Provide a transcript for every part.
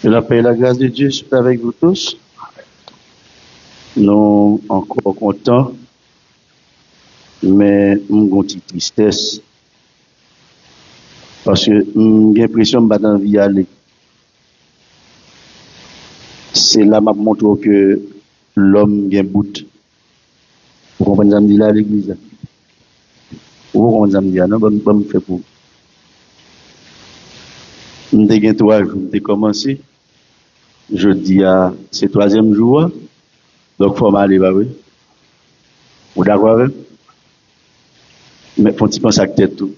Que la paix et la grâce de Dieu soient avec vous tous. Nous encore contents, mais nous avons une tristesse. Parce que j'ai l'impression que je suis dans la vie aller. C'est là que je montre que l'homme vient bout. Vous comprenez ce que je dis là à l'église? Vous comprenez ce que je dis là? Non, je vais me faire pour. Je suis 3 jours, je commencé. Je dis à c'est 3e jour. Donc, il faut m'aller, bah oui. Vous d'accord avec? Mais faut tu penser à la tête tout.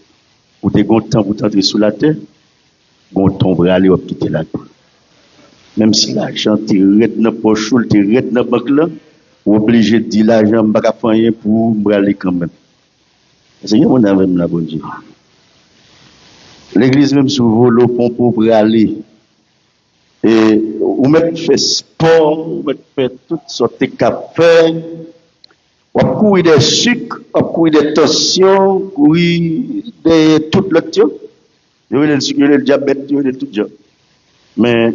Vous êtes content pour t'entrer sous la terre, vous tombez aller au quitter la terre. Même si l'argent t'es red dans poche, t'es red dans banque là, vous obligé de dire l'argent pas faire rien pour aller quand même. C'est que mon même la bonne Dieu. L'église même sous volo pour aller. Et vous mettez fait sport, vous mettez fait toutes sortes de cafés. On courir des sucres, on courir des tensions, courir de toute l'autre. Il y a le sucre, il y a le diabète, il y a tout ça. Mais,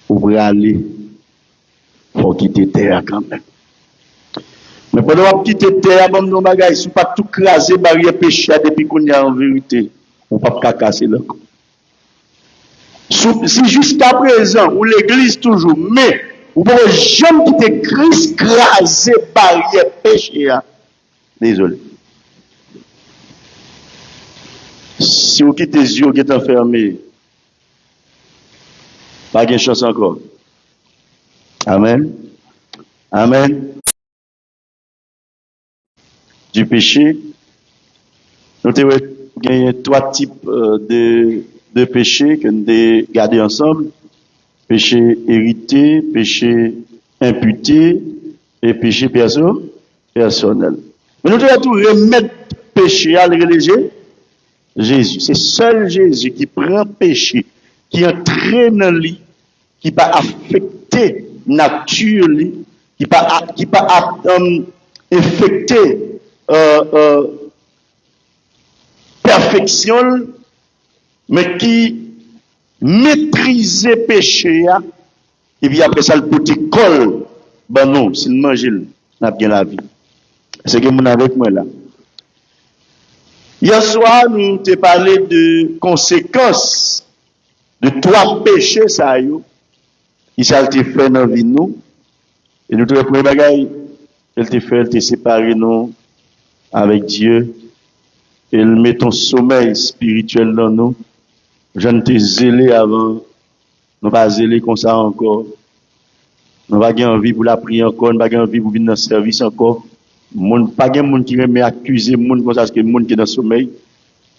pour aller, il faut quitter terre quand même. Mais pendant qu'on quitte terre, même nos bagages, si pas tout craser, barrière péché depuis qu'on y a en vérité, on ne peut pas casser le corps. Si jusqu'à présent, ou l'église toujours, mais, vous ne pouvez jamais quitter Christ craser barrière péché. Désolé. Si vous quittez les yeux qui sont fermés, pas de chance encore. Amen. Amen. Du péché. Nous avons 3 types de péchés que nous devons garder ensemble. Péché hérité, péché imputé et péché personnel. Mais nous devons tout remettre péché à l'église. Jésus. C'est seul Jésus qui prend péché, qui entraîne dans lui, qui va affecter nature lui, qui va infecter perfection, mais qui maîtrise péché, et puis après ça, le petit col, ben non, s'il mange, on a bien la vie. C'est que vous avec moi là. Hier soir, nous avons parlé de conséquences de 3 péchés, ça y est, qui s'est fait dans la vie nous. Et nous avons premier bagage, elle t'a fait, elle t'a séparé nous avec Dieu. Elle met ton sommeil spirituel dans nous. Je ne t'ai zélé avant. Nous pas zélé comme ça encore. Nous pas envie pour la prière encore, nous pas envie pour venir dans le service encore. Pas de monde qui remet accuser monde comme ça, c'est que monde qui est dans le sommeil.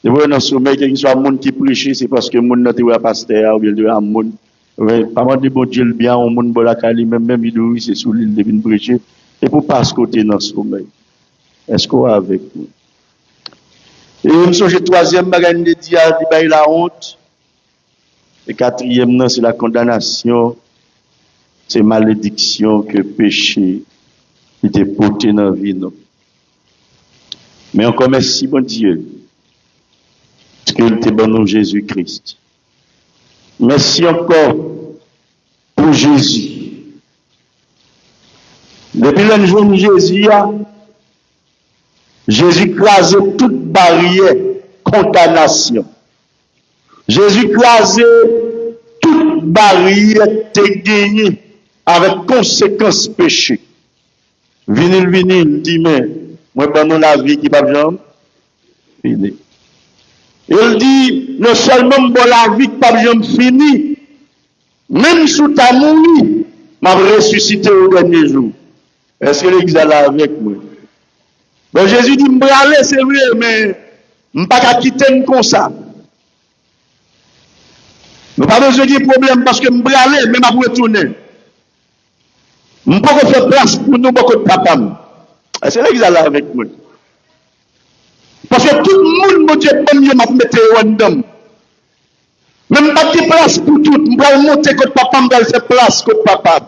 Et vous dans le sommeil, quel que soit le monde qui prêche, c'est parce que monde n'a pas pasteur ou bien de monde. Pas mal de bon Dieu le bien, on monde la cali même il c'est sous l'île de venir prêcher et pour passer côté dans le sommeil. Est-ce qu'on est avec nous? Et je me souviens, 3e bagage de dire, il la honte. Et 4e, c'est la condamnation. C'est malédiction que péché qui était porté dans la vie. Mais encore merci, bon Dieu, parce qu'il était bon nom Jésus-Christ. Merci encore pour Jésus. Depuis le jour de Jésus, Jésus crasait toute barrière, condamnation. Jésus crasait toute barrière, t'es gagné avec conséquences péché. Vinil, dit, mais, moi, pendant la vie qui va jamais finir. Il dit, non seulement bon la vie qui va jamais finir, même sous ta mouille, m'a ressuscité au dernier jour. Est-ce que l'église est là avec moi? Donc Jésus dit, je vais aller, c'est vrai, mais je ne vais pas quitter comme ça. Je n'ai pas besoin de problème parce que je vais aller, mais je vais retourner. Je ne peux pas faire place pour nous, beaucoup de papa. C'est l'église là avec moi. Parce que tout le monde, mon Dieu, bon Dieu, m'a mis en dedans. Même pas de place pour tout. Je vais monter côté papa, je vais faire place côté papa.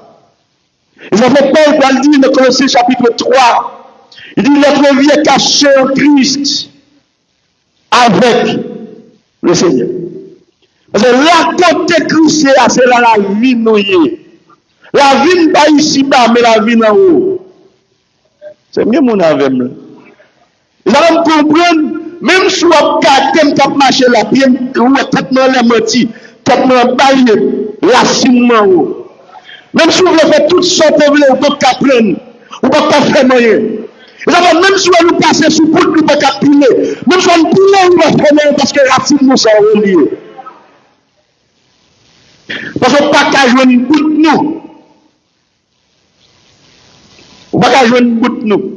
Et ça fait Paul va le dire dans Colossiens chapitre 3. Il dit notre vie est cachée en Christ avec le Seigneur. Parce que là, quand Christ vérité, c'est là la vie nous. La vie n'est pas ici-bas, mais la vie en haut. C'est mieux mon avec moi. Vous allez comprendre, même si vous avez cap marché la bien, ou tellement les menti, tellement baillé, la ciment haut. Même si vous voulez faire toutes sortes de problèmes, vous ne pouvez pas prendre, vous ne pouvez pas faire rien. Même si vous nous passez sous poudre, vous ne pouvez pas piler. Même si vous nous pilez, vous ne pouvez pas faire parce que la ciment nous sont reliés. Parce qu'on ne peut pas jouer une bout de nous. On ne peut pas jouer une bout de nous.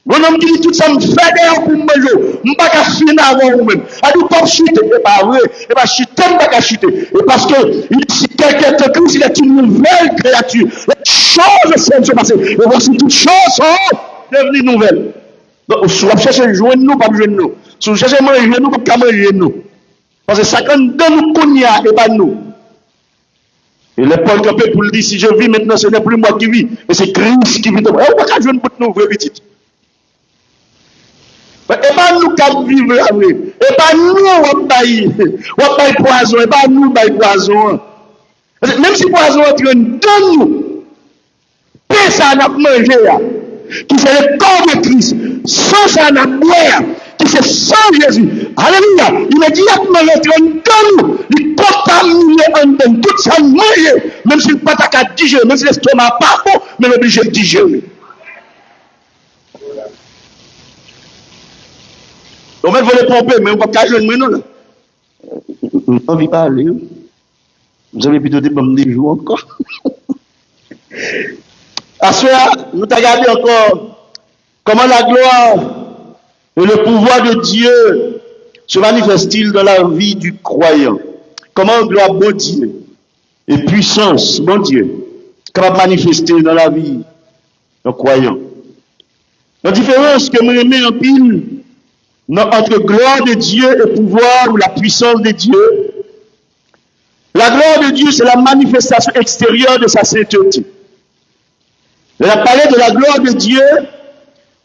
Mon homme qui dit tout ça, me fait d'ailleurs pour me manger. Je ne peux pas finir avant vous-même. Elle dit pas chuter, c'est pas vrai. Et pas chuter, je ne peux pas chuter. Et parce que si quelqu'un te crie, c'est une nouvelle créature. Les choses sont se passer. Et voici toutes choses sont devenues nouvelles. Donc, si vous cherchez à jouer nous, pas jouer nous. Si vous cherchez à manger nous, pas manger nous. Parce que chacun de nous connaît et pas nous. Et les Paul Campé pour le dire, si je vis maintenant, ce n'est plus moi qui vis, mais c'est Christ qui vit de moi. Et on va pas jouer une bout de nous, vrai petit. Et pas nous qui vivons avec. Et pas nous, on va poison. Et pas nous, on poison. Même si poison est dans nous, paix ça n'a pas mangé, qui c'est le corps de Christ, sans ça n'a pas qui c'est sans Jésus. Alléluia. Immédiatement, il est dans nous, il contamine en nous, tout ça mange, même s'il n'est pas qu'à digérer, même si l'estomac n'est pas bon, mais il est obligé de digérer. On va voler pomper, mais on va pas jouer de nous là. On ne vit pas aller. Vous avez plutôt des jours encore. À cela, nous avons regardé encore comment la gloire et le pouvoir de Dieu se manifeste-t-il dans la vie du croyant. Comment gloire, bon Dieu, et puissance, bon Dieu, capable de manifester dans la vie du croyant. La différence que nous aimons en pile, entre gloire de Dieu et pouvoir ou la puissance de Dieu. La gloire de Dieu, c'est la manifestation extérieure de sa sainteté. On a parlé de la gloire de Dieu,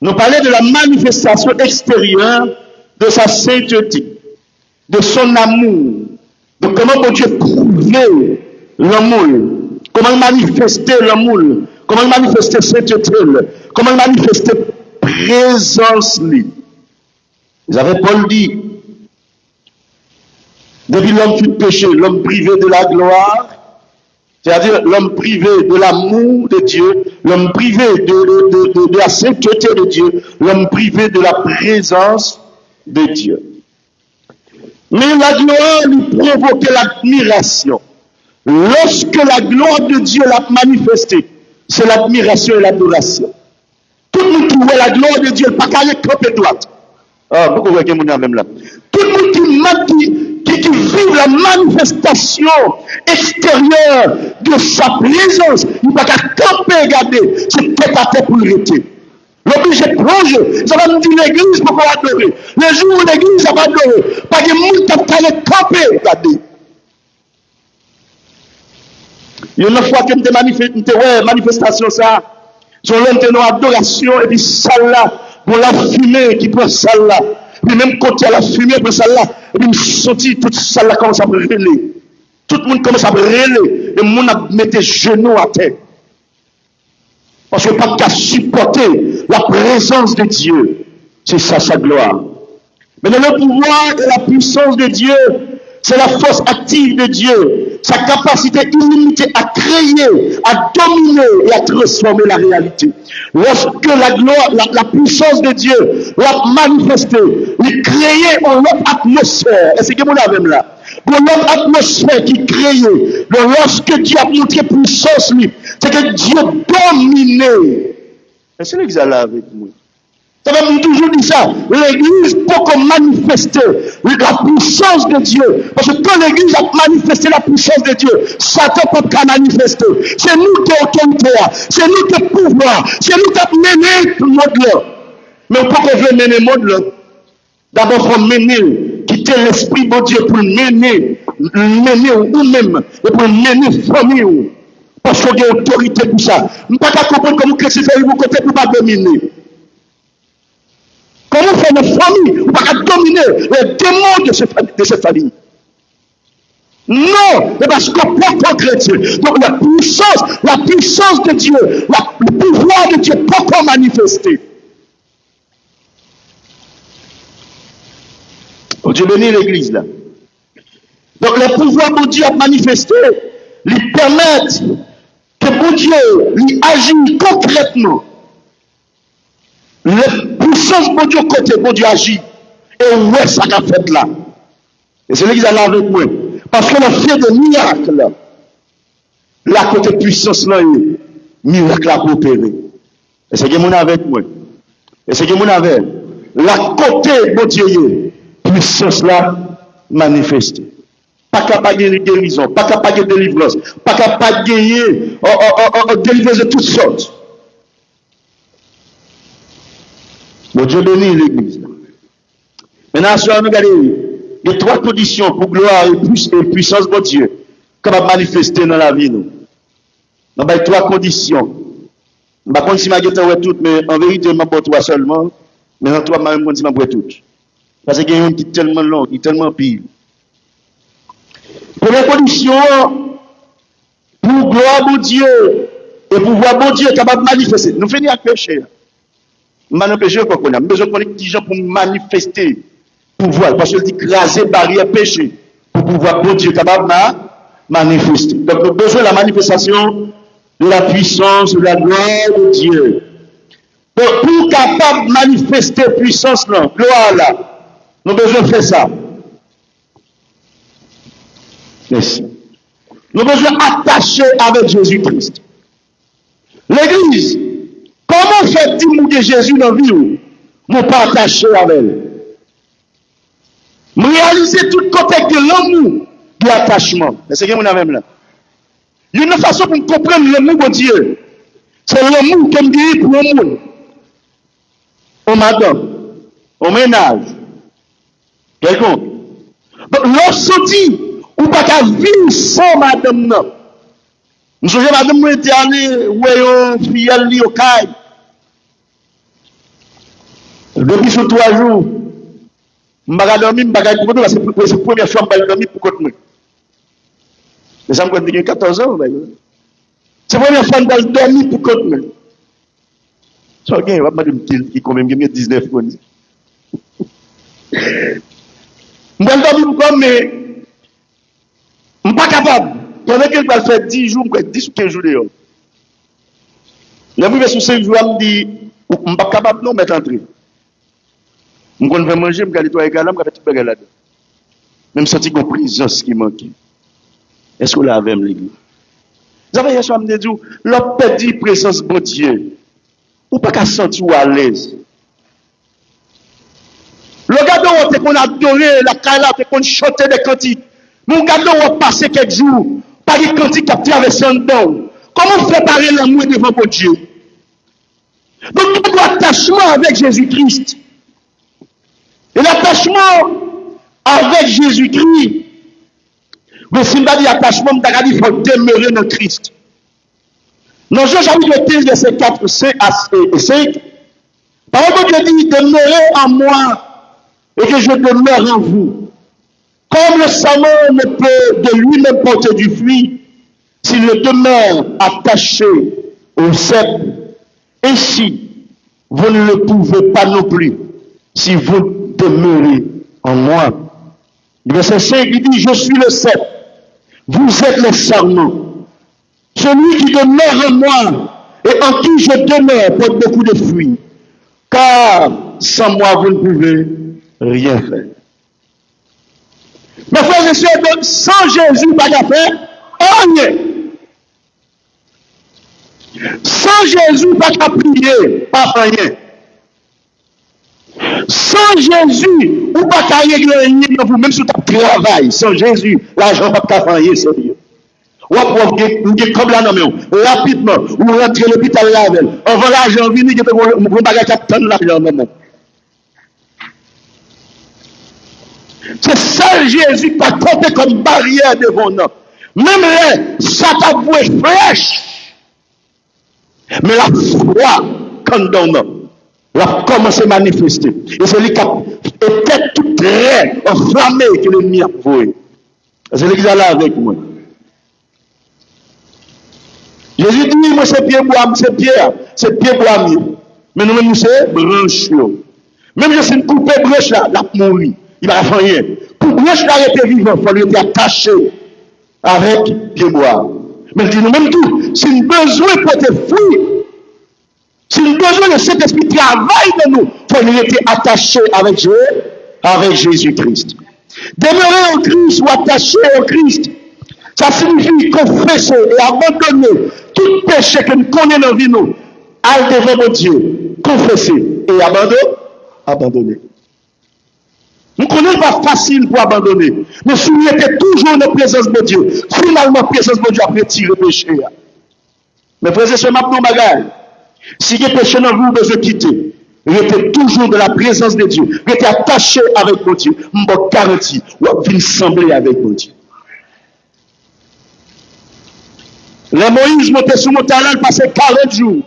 nous parlons de la manifestation extérieure de sa sainteté, de son amour, de comment Dieu prouver l'amour, comment manifester l'amour, comment manifester sainteté, comment manifester présence. Vous avez Paul dit, depuis l'homme fut péché, l'homme privé de la gloire, c'est-à-dire l'homme privé de l'amour de Dieu, l'homme privé de la sainteté de Dieu, l'homme privé de la présence de Dieu. Mais la gloire lui provoquait l'admiration. Lorsque la gloire de Dieu l'a manifestée, c'est l'admiration et l'adoration. Tout le monde qui voit la gloire de Dieu, pas qu'à camper droite. Ah, beaucoup de gens même là. Tout le monde qui vit la manifestation extérieure de sa présence, il ne va pas camper et regarder, c'est tête à tête pour l'arrêter. L'obligé de plonger, ça va nous dire l'église pour adorer. Les jours où l'église va adorer, pas de monde qui va camper et regarder. Il y a une fois que je manifestation ça, sur l'homme de nos adorations, et puis ça là, pour la fumée qui prend ça là, puis même côté à la fumée pour ça là, et puis sorti toute ça là commence à brûler. Tout le monde commence à brûler, et le monde a mis les genoux à terre. Parce que pas qu'à supporter la présence de Dieu. C'est ça sa gloire. Mais dans le pouvoir et la puissance de Dieu, c'est la force active de Dieu, sa capacité illimitée à créer, à dominer et à transformer la réalité. Lorsque la gloire, la puissance de Dieu l'a manifestée, il créait une autre atmosphère. Et c'est que vous l'avez là. Une autre atmosphère qui créait. Lorsque Dieu a montré puissance, c'est que Dieu dominait. Et c'est l'exemple là avec moi. Ça va toujours dire ça. L'église peut manifester la puissance de Dieu. Parce que quand l'église a manifesté la puissance de Dieu, Satan peut pas manifester. C'est nous qui avons autorité, c'est nous qui avons pouvoir, c'est nous qui avons mené le monde là. Mais on peut pas mener le monde là. D'abord, il faut mener, quitter l'esprit de Dieu pour mener nous-mêmes et pour mener la famille. Parce qu'il y a autorité pour ça. Je ne peux pas comprendre comment Christ fait vous côté pour ne pas dominer. Comment faire une famille, on ne peut pas dominer les démons de cette famille. Non, c'est parce qu'on porte chrétien. Donc la puissance de Dieu, le pouvoir de Dieu pas encore manifesté. Oh, Dieu bénit l'église là. Donc le pouvoir de Dieu a manifesté, lui permettent que bon Dieu lui agit concrètement. La puissance de Dieu côté, bon Dieu agit. Et ouais, ça qu'a fait là. Et c'est l'église là avec moi. Parce que le fait de miracle là, la côté puissance là, miracle a opéré. Et c'est que mon avec moi. Et c'est que mon avec. La côté, bon Dieu, puissance là, manifestée. Pas capable de guérison, pas capable de délivrance, pas capable de gagner délivrance de toutes sortes. Bon Dieu bénit l'église. Maintenant, si on regarde, il y a trois conditions pour gloire et puissance de Dieu, capable de manifester dans la vie. Nous avons trois conditions. Je ne sais pas si je vais toutes, mais en vérité, je ne pas trois seulement. Mais en trois, je ne sais pas toutes. Parce qu'il y a une qui est tellement longue, qui est tellement pire. Première condition, pour gloire de Dieu et pouvoir de Dieu capable de manifester. Nous finissons avec péché. Nous ne péché pas qu'on a. Nous besoin de des gens pour manifester pouvoir. Parce qu'il dit craser barrière péché. Pour pouvoir de Dieu capable de manifester. Donc nous avons besoin de la manifestation de la puissance, de la gloire de Dieu. Donc pour capable de manifester puissance là, gloire là, nous avons besoin de faire ça. Merci. Nous avons besoin d'attacher avec Jésus-Christ. L'Église, comment fait-il que Jésus dans la vie où nous pas attaché avec elle? Réaliser tout le contexte de l'amour, de l'attachement. C'est ce que nous avons même là. Il y a une façon pour comprendre l'amour de Dieu. C'est l'amour comme dit pour le monde. Au madame, au ménage. Quelqu'un. Donc, lorsqu'on dit, ou pas qu'à vivre sans madame, non. Nous sommes madame, nous étions allés, voyons, fille, li au caille. Depuis sur 3 jours, je ne vais pas dormir, je ne vais pas dormir, c'est la première fois que je vais dormir pour côté moi. Mais ça me fait 14 ans, c'est la première fois que je vais dormir pour côté moi. Ça, il va me dire qu'il quand même 19 fois. Je vais dormir pour côté, mais je ne suis pas capable. Pendant que je vais faire 10 jours, 10 ou 15 jours dehors. Je vais sur 5 jours, je me dis, je ne suis pas capable de mettre entrée. Je vais manger, je vais aller nettoyer la gamme, je vais faire tout le là-dedans. Même si une présence qui manque. Est-ce que vous l'avez avec l'église? Vous avez hier soir, je me dis, l'homme perdit présence de Dieu. Ou pas qu'à sentir à l'aise. Le gars qu'on a adoré, la caille qu'on chantait des cantiques. Mon gars on passé quelques jours, pas de cantiques qui a traversé en dedans. Comment préparer l'amour devant mon Dieu? Donc, nous avons attachement avec Jésus-Christ. Et l'attachement avec Jésus-Christ, mais si on a dit attachement, il faut demeurer dans Christ. Dans Jean chapitre 13, verset 4 et 5, par exemple, Dieu dit, demeurez en moi et que je demeure en vous. Comme le savon ne peut de lui-même porter du fruit, s'il ne demeure attaché au cep, ainsi, vous ne le pouvez pas non plus, si vous demeurez en moi. Le verset 5, il dit, je suis le cep, vous êtes les sarments. Celui qui demeure en moi et en qui je demeure porte beaucoup de fruits. Car sans moi, vous ne pouvez rien faire. Mes frères et sœurs, donc, sans Jésus, pas de faire rien. Sans Jésus, pas de prier, pas rien. Sans Jésus, ou pas de régler rien dans vous, même si tu travailles. Sans Jésus, l'argent ne va pas faire rien, sérieux. Ou après, comme là, non, mais rapidement, ou rentrer à l'hôpital là, on va l'argent, on vient, on va pas de l'argent, non. C'est ça Jésus pas compté comme barrière devant nous. Même là, ça t'a voué fraîche. Mais la foi, quand dans nous, la commencé à manifester. Et c'est lui qui était tout très enflammé que l'ennemi a voué. C'est lui qui est là avec moi. Jésus dit, moi c'est pied bois, c'est pierre, c'est pied bois mieux. Mais nous-mêmes, c'est branche. Même si une coupée branche là, la mourir. Il va faire rien. Pour branche là, il était vivant, il faut lui être attaché avec pied bois. Mais il dit nous-mêmes tout, si nous avons besoin pour te fuir, si nous avons besoin de cet esprit travail de nous, il faut nous être attaché avec Dieu, avec Jésus-Christ. Demeurer en Christ ou attaché au Christ, ça signifie confesser et abandonner tout péché que nous connaissons dans la vie, nous, aller devant mon Dieu, confesser et abandonner. Nous connaissons pas facile pour abandonner, mais si nous étions toujours dans la présence de Dieu, finalement, la présence de Dieu a retiré le péché. Mais frères et sœurs, maintenant, si il y a péché dans vous, vous devez quitter. Restez toujours dans la présence de Dieu. Restez attaché avec mon Dieu. Je vous garantis, vous venez sembler avec mon Dieu. Le Moïse montait sur mon talent, passait 40 jours.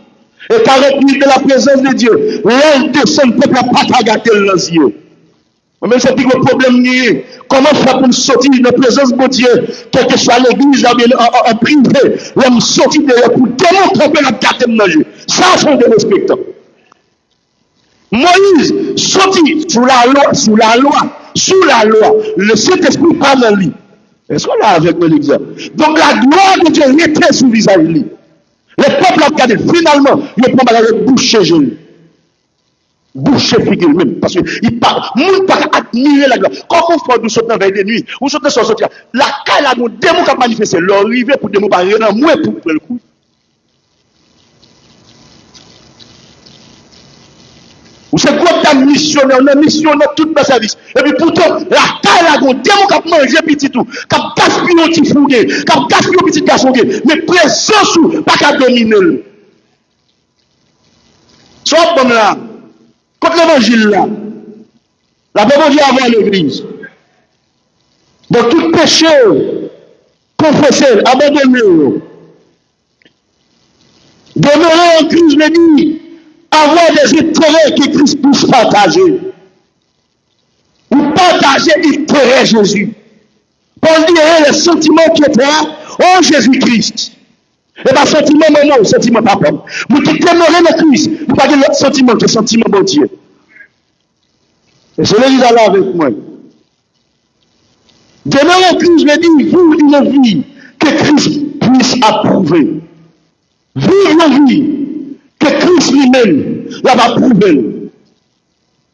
Et 40 minutes de la présence de Dieu. L'un descend, le peuple n'a pas gâté dans les yeux. Même si c'est le problème nié. Comment faire pour me sortir de la présence de Dieu, quelle que soit l'église en privé, l'homme sortir de là pour démontrer que la gâté dans les yeux. Ça, c'est des respectants. Moïse sortit sous la loi. Le Saint-Esprit parle dans lui. Est-ce qu'on est avec moi l'exemple? Donc la gloire de Dieu était sous le visage de lui. Le peuple a regardé. Finalement, il prend la bouche Jésus. Bouche figure même. Parce qu'il parle. Moun ne peut pas admirer la gloire. Comment faut nous sortir dans la nuit? Ou sortir sur sortir. La caille a mon démon qui a manifesté. L'arrivée pour démon par rien dans moi pour le coup. Ou c'est quoi ta missionnaire, on a missionnaire tout le service. Et puis pourtant, la taille la gonde, démon qui a mangé petit tout, qui a gaspillé un petit fougué, qui a gaspillé un petit garçon, mais présence ou pas qu'à dominer. Soit comme là, contre l'évangile là, la Bible dit avant l'église. Donc tout péché, confesser, abandonner. Demeurer en Christ, me dit, avoir des intérêts que Christ puisse partager. Ou partager l'intérêt Jésus. Paul dit les sentiments qui étaient là, oh Jésus-Christ. Et pas sentiment non, sentiment papa. Vous qui demeurez le Christ, vous pas l'autre sentiment que sentiment bon Dieu. Et c'est l'église là avec moi. Demeurer en Christ, je dis, vous une vie que Christ puisse approuver. Vivre une vie que Christ lui-même l'a approuvé.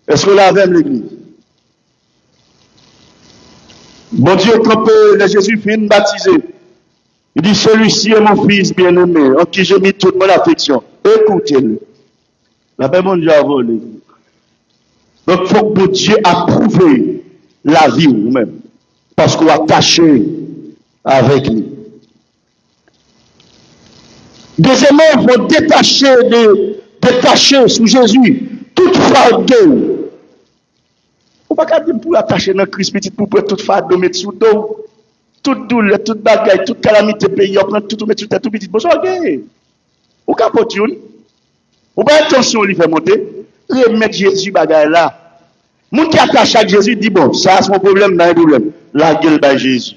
Est-ce que là même l'église? Bon Dieu, quand Jésus finit baptisé, il dit, celui-ci est mon fils bien-aimé, en qui j'ai mis toute mon affection. Écoutez-le. La paix mon Dieu a volé. Donc, il faut que Dieu approuve la vie vous-même. Parce qu'on est attaché avec lui. Deuxièmement, il faut détacher sous Jésus toute fardeau. On ne peut pas dire pour attacher dans Christ petit pour toute fardeau mettre sous dos. Toute douleur, toute bagaille, toute calamité pays, on prend tout mettre sous tête tout petit. Bon, ça regarde. On capote une. On pas attention, lui fait monter. Remettre Jésus bagaille là. Moun qui attache à Jésus dit bon, ça c'est mon problème, dans un problème. La gueule de Jésus.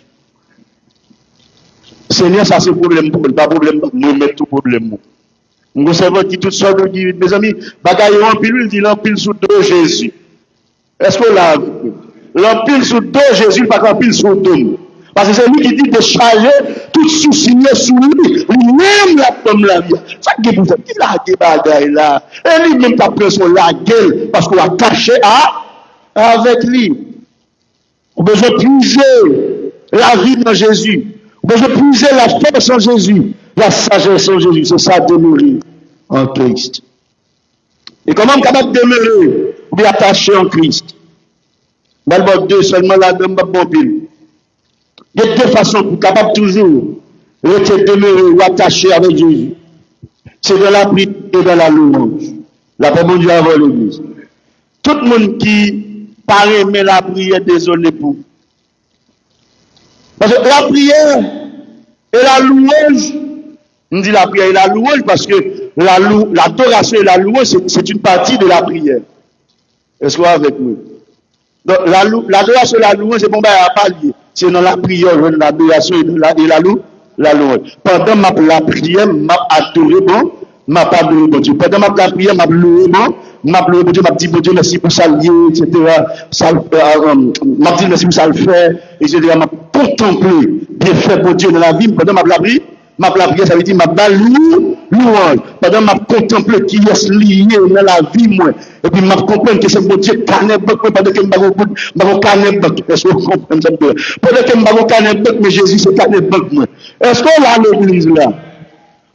Seigneur, ça c'est problème pour pas problème, nous mettre tout problème. Nous savons qui toutes sortes de mes amis, bagaille rempile, il dit l'empile sous dos Jésus. Est-ce que là, l'empile sous dos Jésus, pas qu'empile sous dos. Parce que c'est lui qui dit de charger tout souci sous lui, lui-même la pomme la vie. Ça qui est pour ça, qui l'a des bagailles là. Et lui-même qui a pris son la gueule, parce qu'on a caché avec lui. On a besoin de puiser la vie dans Jésus. On a besoin de puiser la force en Jésus, la sagesse en Jésus. C'est ça, demeurer en Christ. Et comment on est capable de demeurer ou bien attacher en Christ? D'abord deux, seulement la dame bon pile. Il y a deux façons pour capable toujours rester demeuré ou attaché avec Jésus. C'est dans la prière et dans la louange. La paix de Dieu avant l'église. Tout le monde qui paraît mais la prière, désolé pour. Parce que la prière et la louange, on dit la prière et la louange parce que l'adoration et la louange, c'est une partie de la prière. Est-ce que vous avec nous? Donc l'adoration et la louange, c'est bon, ben, à pas lié. C'est dans la prière, dans l'adoration et la la louange. Pendant la prière, m'a adoré bon, m'a adoré bon Dieu. Pendant la prière, m'a loué bon, m'a loué bon Dieu, m'a dit bon Dieu merci pour ça lié, etc. Ça, m'a dit merci pour ça le faire, etc. M'a contemplé bien fait bon Dieu dans la vie. Pendant ma prière, ça veut dire ma louange. Pendant ma contemplé qui est lié dans la vie, moi. Et puis m'a comprendre que c'est bon Dieu canet pendant que m'a canet est-ce que vous comprenez ça? Pendant que m'a canet mais Jésus c'est canet moi. Est-ce qu'on a l'église là?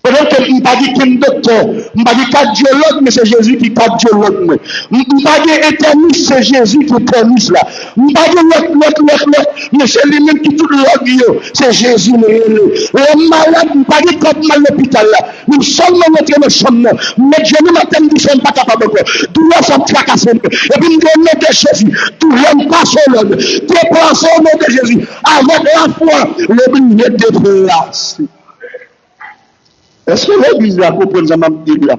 Pendant que je ne pas dit qu'il docteur, je ne pas dit cardiologue, mais c'est Jésus qui est cardiologue. Je ne pas dit éterniste, c'est Jésus qui est éterniste là. Je ne pas dit l'autre, mais c'est lui-même qui tout l'autre, c'est Jésus. Les malades, je ne pas dit comme mal à l'hôpital là. Nous sommes rentrés dans le chambre, mais Dieu nous matin, nous ne sommes pas capables encore. Tout le monde fracassé. Et puis nous devons mettre Jésus. Tout le monde passe au nom. Déplaçons au nom de Jésus. Avec la foi, l'église est déplacée. Est-ce que l'église a compris ça m'a dit là?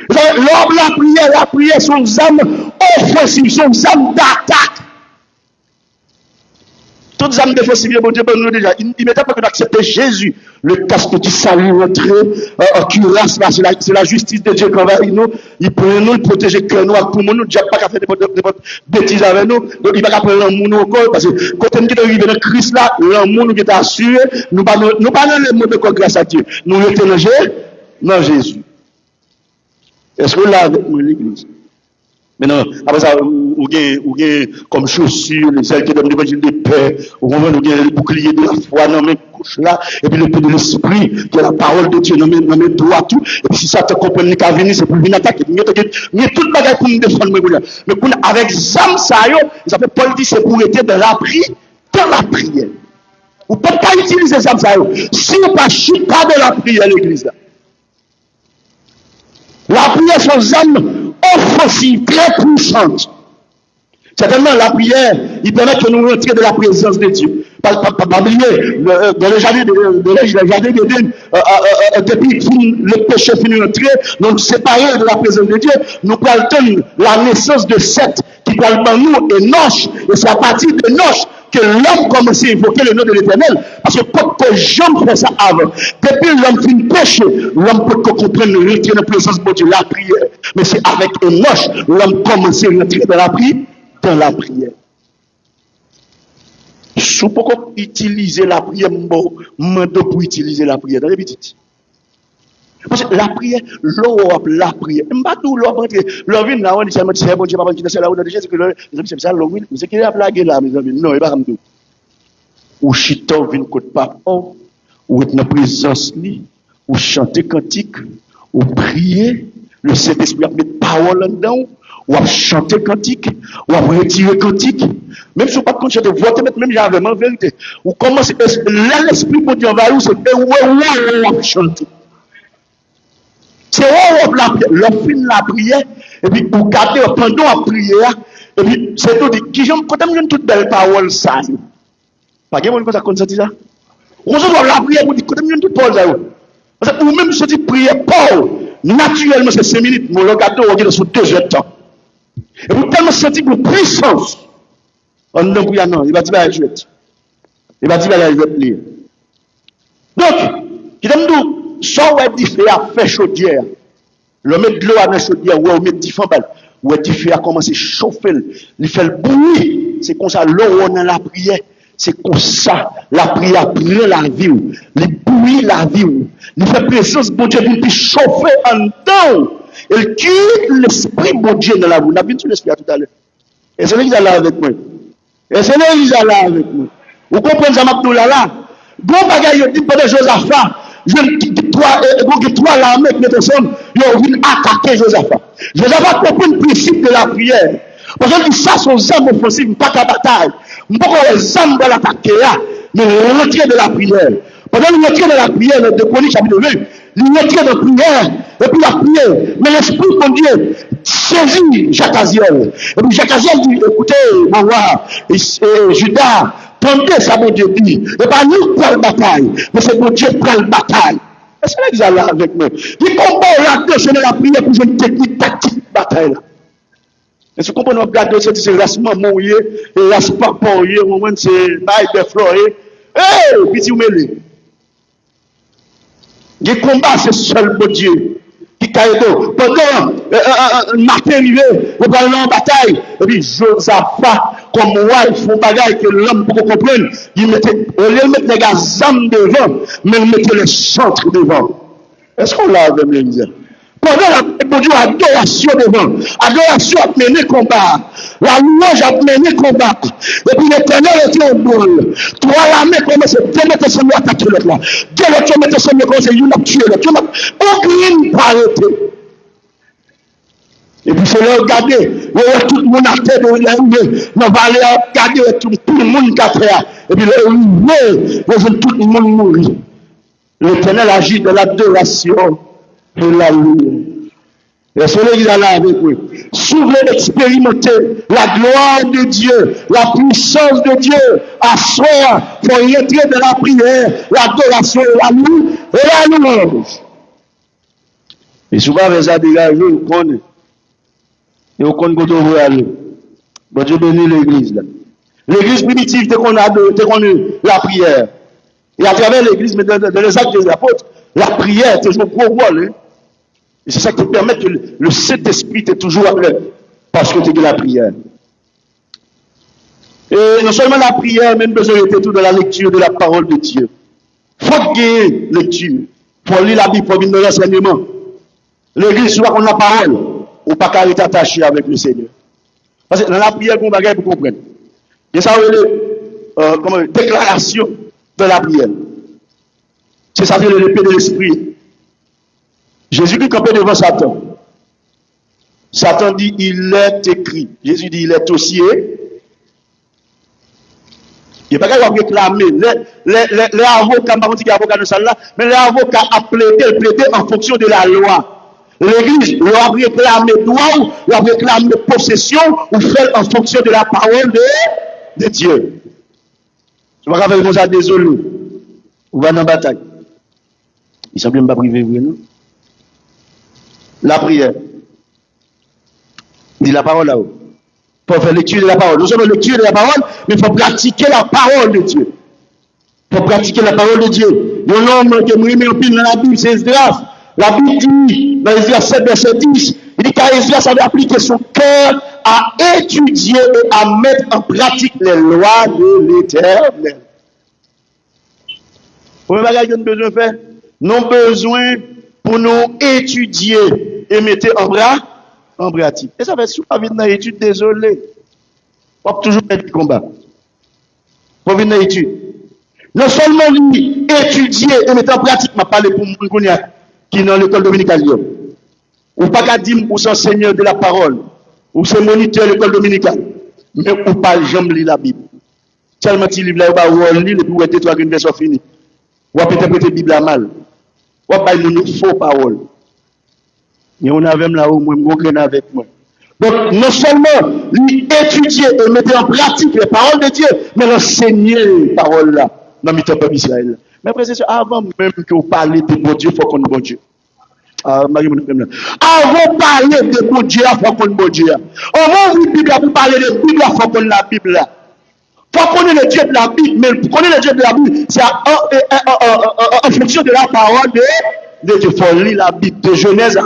L'homme la prière sont des âmes offensives, sont des âmes d'attaque. Toutes les âmes défensives, bon Dieu, nous déjà, immédiatement que nous acceptons Jésus, le casque du salut rentré, cuirasse, c'est la justice de Dieu qui envahit nous, il prend nous, il protège le cœur noir, tout le monde, nous, Dieu n'a pas fait des bêtises avec nous, donc il va pas prendre l'amour nous encore, parce que quand on est arrivé dans Christ là, l'amour nous est assuré, nous pas dans le monde de quoi grâce à Dieu, nous sommes dans Jésus. Est-ce que là, avec nous, l'église? Maintenant, après ça, ou gain comme chaussures, les ailes qui donnent l'évangile de paix, ou gain le bouclier de la foi dans mes couches là, et puis le peu de l'esprit, qui est la parole de Dieu dans mes doigts, tout. Et puis si ça te comprend, il qu'à venir, c'est pour venir attaquer. Mais tout le bagage pour me défendre, mais avec Zam Sayo, ça fait Paul dit, c'est pour être dans la prière. Vous ne pouvez pas utiliser Zam Sayo. Si vous ne pas de la prière, l'église là. La prière, sont Zam offensive, très puissante. Certainement, la prière, il permet que nous rentrions de la présence de Dieu. Pas oublier, dans le jardin d'Éden, depuis le péché finit d'entrer, nous nous séparons de la présence de Dieu, nous prenons la naissance de Seth, qui parle par nous, Enoch, et c'est à partir d'Enoch que l'homme commence à invoquer le nom de l'Éternel, parce que quand j'aime faire ça avant, depuis l'homme finit péché, l'homme peut comprendre le rentrer dans la présence de Dieu, la prière. Mais c'est avec Enoch, l'homme commence à rentrer dans la prière. Si vous pouvez utiliser la prière, pour utiliser la prière, dans les petites. Parce que la prière, la prière. M'batou l'homme vient là, on dit c'est bon Dieu, papa, qui est là, on dit c'est que c'est ça, l'homme, c'est qu'il a plagué là, mes amis. Non, il va pas me dire. Ou chito vient côté papa, ou être dans présence li, ou chanter cantique, ou prier, le Saint-Esprit a mis parole dedans, ou à chanter cantique, ou à retirer cantique. Même si vous ne pouvez pas chanter, voter, même j'avais en vérité. Ou comment l'esprit pour Dieu va où c'est que chanter. C'est où la prière, l'offre la prière, et puis vous gardez pendant la prière, et puis c'est tout dit, qui j'aime, quand même, toute belle parole, ça. Pas de monde comme ça, comme ça, dit ça. On se doit la prière, vous dites, quand même, toute parole, ça. Parce que vous-même, si vous priez, Paul, naturellement, c'est 5 minutes, vous regardez, vous regardez sur 2 heures de temps. Et vous tellement senti une puissance. On ne dit non, il va dire à jouer. Il va dire à jouer. Donc, qui donne nous, soit on dit fait chaudière, le mettre de l'eau à la chaudière, ou on met 10 balles, ou on dit fait à commencer à chauffer, il fait le bruit. C'est comme ça, l'eau on a la prière. C'est comme ça, la prière prend la vie, il bouillit la vie, il fait présence, bon Dieu, il chauffer en dedans. Il tue l'esprit bon Dieu dans la vie. On a vu tout l'esprit tout à l'heure. Et c'est lui qui est là avec moi. Vous comprenez ça, Mabdoula là? Bon bagage, il dit pendant Josaphat, trois l'armée qui est ensemble, ils ont vu attaquer Josaphat. Josaphat comprend le principe de la prière. Parce que ça, sont des armes offensives, pas qu'à bataille. On ne peut pas les armes de l'attaquer là, mais rentrer de la prière. Pendant le rentrer de la prière, le Chroniques chapitre 20, il rentrer de la prière, et puis la prière. Mais l'esprit de Dieu saisit Jacques Aziel. Et puis Jacques Aziel dit, écoutez, mon roi, et Judas, tendez ça, mon Dieu dit. Et pas nous pour la bataille, mais c'est mon Dieu pour la bataille. Est-ce que vous êtes là avec moi? Il combat là-dedans, la prière pour une technique tactique de bataille. Et ce qu'on peut nous regarder, c'est rassement mouillé, et rassement mouillé, au moment c'est bail de floré. Hey, puis vous mêlez. Les combats, c'est seul pour Dieu. Qui caïdo. Pendant matin arrivé, on va en bataille. Et puis, Josaphat, comme moi, ils font bagaille que l'homme pour comprendre. Il mettait, au lieu de mettre les gars âmes devant, mais il mettait le centre devant. Est-ce qu'on l'a avec l'église? Pendant la Dieu, adoration devant. Adoration a mené combat. La louange a mené combat. Et puis l'éternel était au boule. Toi, l'armée commence à démettre son attaquer l'autre là. Dès l'autre, tu mets son commence à y tuer l'autre. Aucune pas arrêté. Et puis c'est là, regardez, tout le monde a tête de l'arrivée. On va aller regarder tout le monde qui a fait. Et puis l'arrivée, tout le monde mourir. L'éternel agit de l'adoration. Et la louange. Et c'est l'église là avec vous. Souvent expérimenter la gloire de Dieu, la puissance de Dieu, à soi, pour entrer dans la prière, l'adoration, la louange et la louange. Et souvent, avec ça, dégagé, vous connaissez. Et vous connaissez où vous allez. Bon Dieu bénit l'église là. L'église primitive, dès qu'on a la prière. Et à travers l'église, mais dans les actes des apôtres, la prière est toujours gros rôle. Hein? Et c'est ça qui permet que le Saint-Esprit est toujours à l'œuvre. Parce que tu es la prière. Et non seulement la prière, même besoin d'être tout dans la lecture de la parole de Dieu. Il faut gagner lecture. Il faut lire la Bible, il faut venir dans l'enseignement. L'église, soit qu'on a la parole, ou pas qu'à être attaché avec le Seigneur. Parce que dans la prière, qu'on va pour comprendre. Et ça, comme déclaration de la prière. C'est ça, c'est l'épée de l'esprit. Jésus qui campait devant Satan. Satan dit, il est écrit. Jésus dit, il est aussi. Il n'y a pas qu'à réclamer. Les avocats, mais les avocats a plaidé en fonction de la loi. L'église leur réclamé droit, leur réclamé possession, ou fait en fonction de la parole de Dieu. Je ne vais pas faire comme ça, désolé. On va dans la bataille. Il semble pas privé, non? La prière. Dit la parole là-haut. Il faut faire lecture de la parole. Non seulement lecture de la parole, mais il faut pratiquer la parole de Dieu. Il faut pratiquer la parole de Dieu. Il y a un homme qui me remet en pile dans la Bible, c'est Esdras. La Bible dit, dans Esdras 7, verset 10, il dit qu'Esdras avait appliqué son cœur à étudier et à mettre en pratique les lois de l'Éternel. Premier bagage que nous avons besoin de faire, nous avons besoin pour nous étudier et mettre en pratique. Et ça fait souvent venir dans l'étude, désolé. On va toujours faire du combat. On va venir dans l'étude. Non seulement lui, étudier et mettre en pratique, m'a parlé pour moi qui est dans l'école dominicale. Ou pas qu'à dire ou c'est enseigneur de la parole, ou c'est moniteur de l'école dominicale, mais ou pas jamais lire la Bible. Seulement tu livre là, ou pas lire, et puis ou être toi une version finie. Ou peut interpréter la Bible à mal. Ou pas une faux parole. Et on a même là où moi, je avec moi. Donc, non seulement lui étudier et mettre en pratique les paroles de Dieu, mais l'enseigner les paroles là, dans le peuple d'Israël. Mais après, c'est avant même que vous parlez de bon Dieu, il faut qu'on ait bon Dieu. Avant de parler de bon Dieu, il faut qu'on ait bon Dieu. Avant de Bible, pour parler de Bible, il faut qu'on ait la Bible là. Il faut qu'on ait le Dieu de la Bible, mais pour connaître le Dieu de la Bible, c'est en fonction de la parole de Dieu. Il faut lire la Bible de Genèse à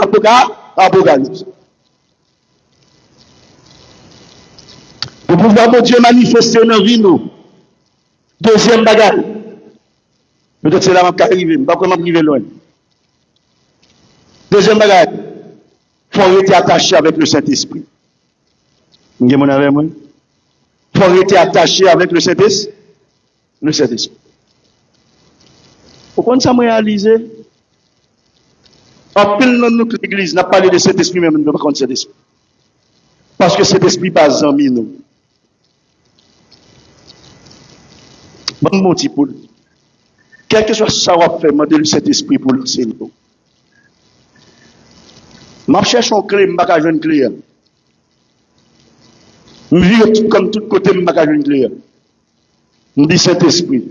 Apocalypse. Pour pouvoir mon Dieu manifester dans la vie, nous. Deuxième bagarre. Peut-être c'est là que je vais arriver. Je ne sais pas comment arriver loin. Deuxième bagarre. Il faut rester attaché avec le Saint-Esprit. Vous avez mon avec moi? Il faut rester attaché avec le Saint-Esprit. Le Saint-Esprit. Pourquoi ça m'a réalisé? En pile dans notre église, n'a pas parlé de cet esprit, mais on ne peut pas contre cet esprit. Parce que cet esprit pas en nous. Bon petit pour quel que soit ça va faire, demander le Saint-Esprit pour l'enseigner. Je cherche une clé, je ne vais pas jouer une clé. Je vis comme tout côté, je ne vais pas jouer une clé. Je dis Saint-Esprit,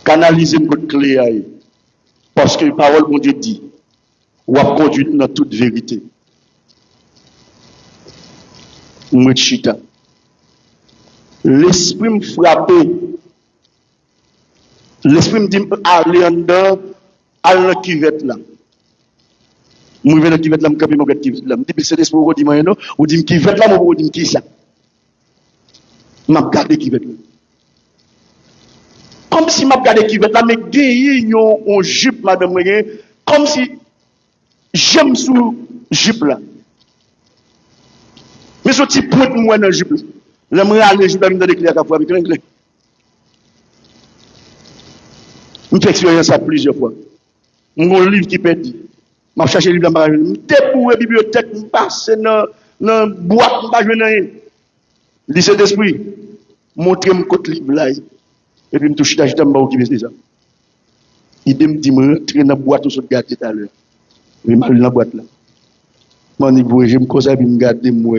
canalisez votre clé. Parce que la parole de Dieu dit, ou a conduit dans toute vérité. Mouchita. L'esprit me frappé. L'esprit me dit, allez en dedans, allez dans qui vête là. Moi, je vais dans qui vête là, je vais dans qui vête là. Je dis, c'est l'esprit qui dit, non, ou dit qui vête là, moi, ou dit qui ça. Je vais regarder qui vête là. Comme si je regardais qui vête là, mais gagné un jupe, madame, comme si j'aime sous jupe là. Mais ce petit point de moi dans le jupe là. J'aimerais aller, je vais me donner clair à fois avec l'anglais. Je fais expérience ça plusieurs fois. Mon livre qui perdu. Je cherche le livre dans la déboué bibliothèque, je passe dans la boîte, je ne sais pas rien. Je dis cet esprit, montrez-moi le livre là. Et puis je me touche à jeter en qui fait ça. Il me dit, je rentre dans la boîte où je regarde tout à l'heure. Je vais dans la boîte là. Je me cause à me garder moi.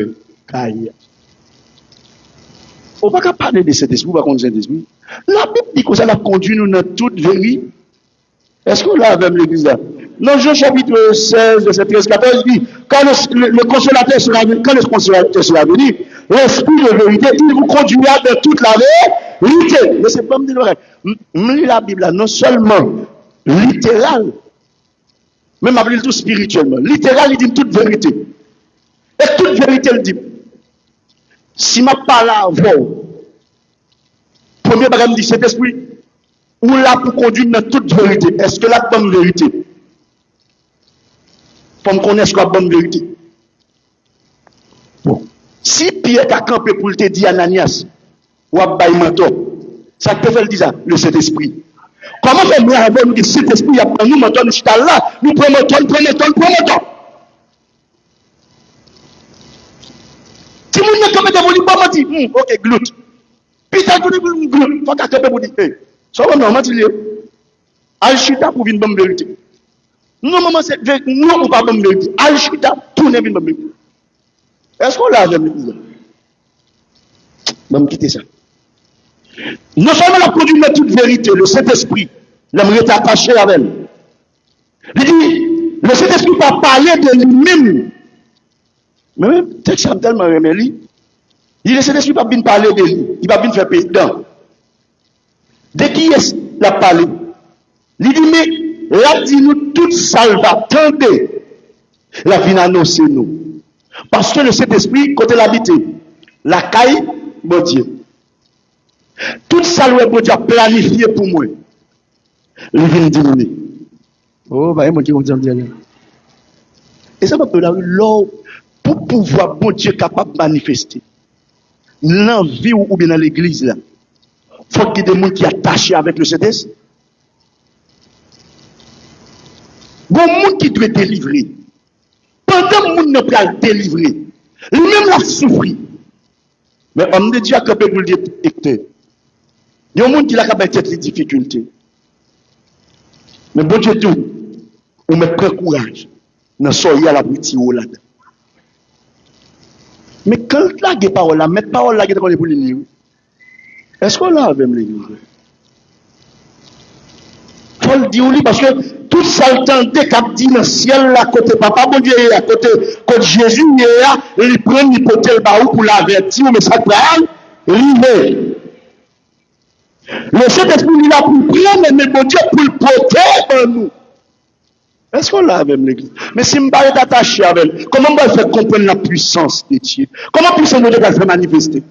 On ne va pas parler de cet esprit, on va contre cet esprit. La Bible dit que ça l'a conduit nous dans toute vérité. Est-ce qu'on l'a avec l'église là? Dans Jean chapitre 16, verset 13, 14, il dit, quand le consolateur sera venu, l'esprit de vérité, il vous conduira dans toute la vérité. Mais c'est pas me dire l'oreille. Je la Bible là, non seulement littéral, même appelé tout spirituellement. Littéral, il dit toute vérité. Et toute vérité, il dit. Si je parle avant, premier bagage me dit cet esprit, ou là pour conduire dans toute vérité. Est-ce que la bonne vérité? Pour me connaître la bonne vérité. Bon. Si Pierre a campé pour te dire Ananias, ou à menton, ça peut faire dire ça, le Saint-Esprit. Comment faire-nous avant nous dire cet esprit, il y a pas nous menton, nous sommes là, nous prenons menton. Si vous ne pouvez pas dire, ok, gloute. Puis ça gloute, il faut qu'à pour dire, ça va normalement dire, Al-Chita pour une bonne vérité. Non, maman, c'est nous, on pas bonne vérité. Al-Chita, tout n'est pas bonne vérité. Est-ce qu'on l'a avec nous? Je vais quitter ça. Non seulement la produit de toute vérité, le Saint-Esprit, l'aimerait attaché avec elle. Il dit, le Saint-Esprit ne va parler de lui-même. Mais même, texte a tellement aimé lui. Il dit, le Saint-Esprit ne va pas parler de lui. Il va bien faire payer dedans. De qui est-ce qu'il a parlé? Il dit, mais là, dit-nous, toute salva, attendez, la vie annoncer nous. Parce que le Saint-Esprit, quand il habite, la caille, bon Dieu. Toute salve, bon Dieu, a planifié pour moi. Il vient diminuer. Oh, bah, mon Dieu, on dit, et ça va peut l'eau pour pouvoir, bon Dieu, capable de manifester. Dans la vie ou bien dans l'église, là. Faut qu'il y ait des gens qui sont attachés avec le Saint-Esprit. Bon monde qui doit délivrer. Pendant que le monde n'a pas délivré, lui-même l'a souffert. Mais on me dit à camper pour le dire, écoutez, il y a un monde qui a capable de les difficultés. Mais bon Dieu, tout, on met prend courage. Dans soyez à la boutique là-dedans. Mais quand la parole là, mettre parole là, qu'on est pour l'unir. Est-ce qu'on l'a avec l'église? Faut le dire parce que tout ça le temps dès qu'il dit dans le ciel là côté papa bon Dieu à côté Jésus il prend l'hypothèse pour l'avertir mais ça va arriver. Le Saint-Esprit il a pour prendre mais bon Dieu pour le protéger nous. Est-ce qu'on l'a avec l'église? Mais si je me suis attaché avec elle, comment on va faire comprendre la puissance de Dieu? Comment puissance de Dieu va se manifester?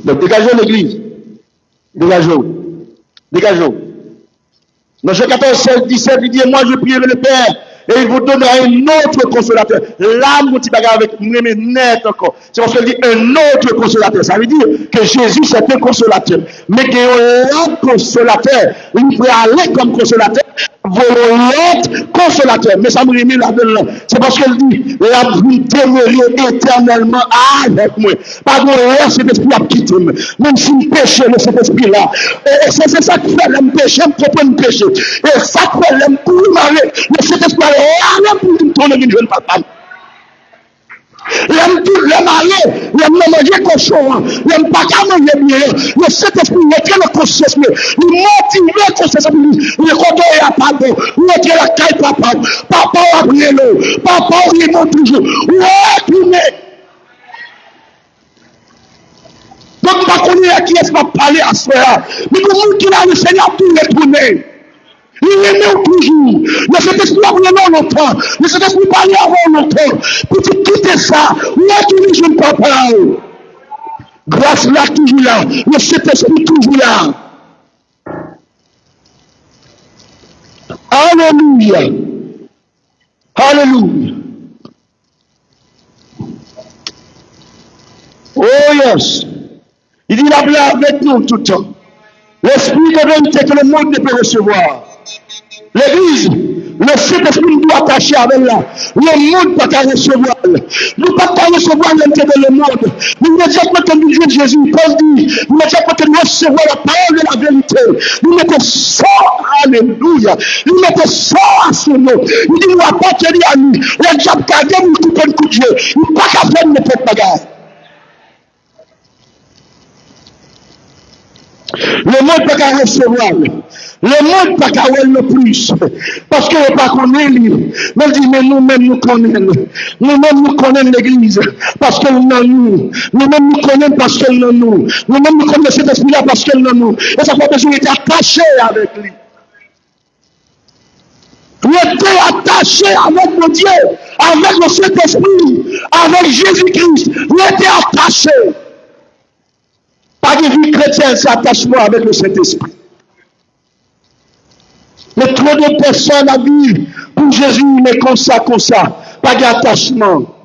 Donc dégageons l'église. Dégageons. Dans Jean 14, 16, 17, il dit, moi je prierai le Père, et il vous donnera un autre consolateur. Là, mon petit bagage avec moi, mais net encore. C'est parce qu'il dit un autre consolateur. Ça veut dire que Jésus, c'est un consolateur. Mais qu'il y a un autre consolateur. Il peut aller comme consolateur, l'autre consolateur. Mais ça me remet là-dedans. C'est parce qu'il dit, là, vous demeurez éternellement avec moi. Pardon, là, cet esprit a quitté moi. Même si je péché, cet esprit-là. Et c'est ça qui fait l'homme péché, je comprends le péché. Et ça qui fait l'homme pour marrer. Mais cet esprit-là, l'homme pour me tourner une jeune papa. L'homme allé, l'homme manger cochon, l'homme pas qu'à manger bien. Le Saint-Esprit, il est le conscience, il motive le conscience, il est à pardon, il est la caille papa, papa a brûlé l'eau, papa il monte toujours, ouais, tourné. Donc, pas qu'on est qui est pas parler à soi. Mais pour nous qui a le Seigneur tout retourner. Il aimait toujours. Le Saint-Esprit a vraiment longtemps. Le Saint-Esprit parlait avant longtemps. Pour quitter ça, retourner je ne peux pas. Grâce là, toujours là. Le Saint-Esprit toujours là. Alléluia. Alléluia. Oh yes. Il dit la blague avec nous tout le temps. L'esprit de vérité que le monde ne peut recevoir. L'église, le Saint-Esprit nous doit attacher avec là. Le monde ne peut pas recevoir. Nous ne pouvons pas recevoir l'intérêt de le monde. Nous immédiatement que nous jouons Jésus, Paul dit, immédiatement que nous recevons la parole de la vérité, nous mettons sort, alléluia, nous mettons sort à son nom. Nous disons, nous appartenons à lui. Le diable qui a gagné, nous coupons le coup de Dieu. Il n'est pas qu'à faire n'importe bagarre. Le monde peut pas recevoir. Le monde peut pas le plus. Parce qu'il n'est pas connu lui. Mais il dit, mais nous-mêmes nous connaissons. Nous-mêmes nous connaissons l'église. Parce qu'elle est en nous. Nous-mêmes nous connaissons parce qu'elle est en nous. Nous-mêmes nous connaissons cet esprit-là parce qu'elle est en nous. Et ça fait besoin d'être attaché avec lui. Rester attaché avec mon Dieu. Avec le Saint-Esprit. Avec Jésus-Christ. Rester attaché. Pas de vie chrétienne, c'est attachement avec le Saint-Esprit. Mais trop de personnes à vivre pour Jésus, mais comme ça, pas d'attachement.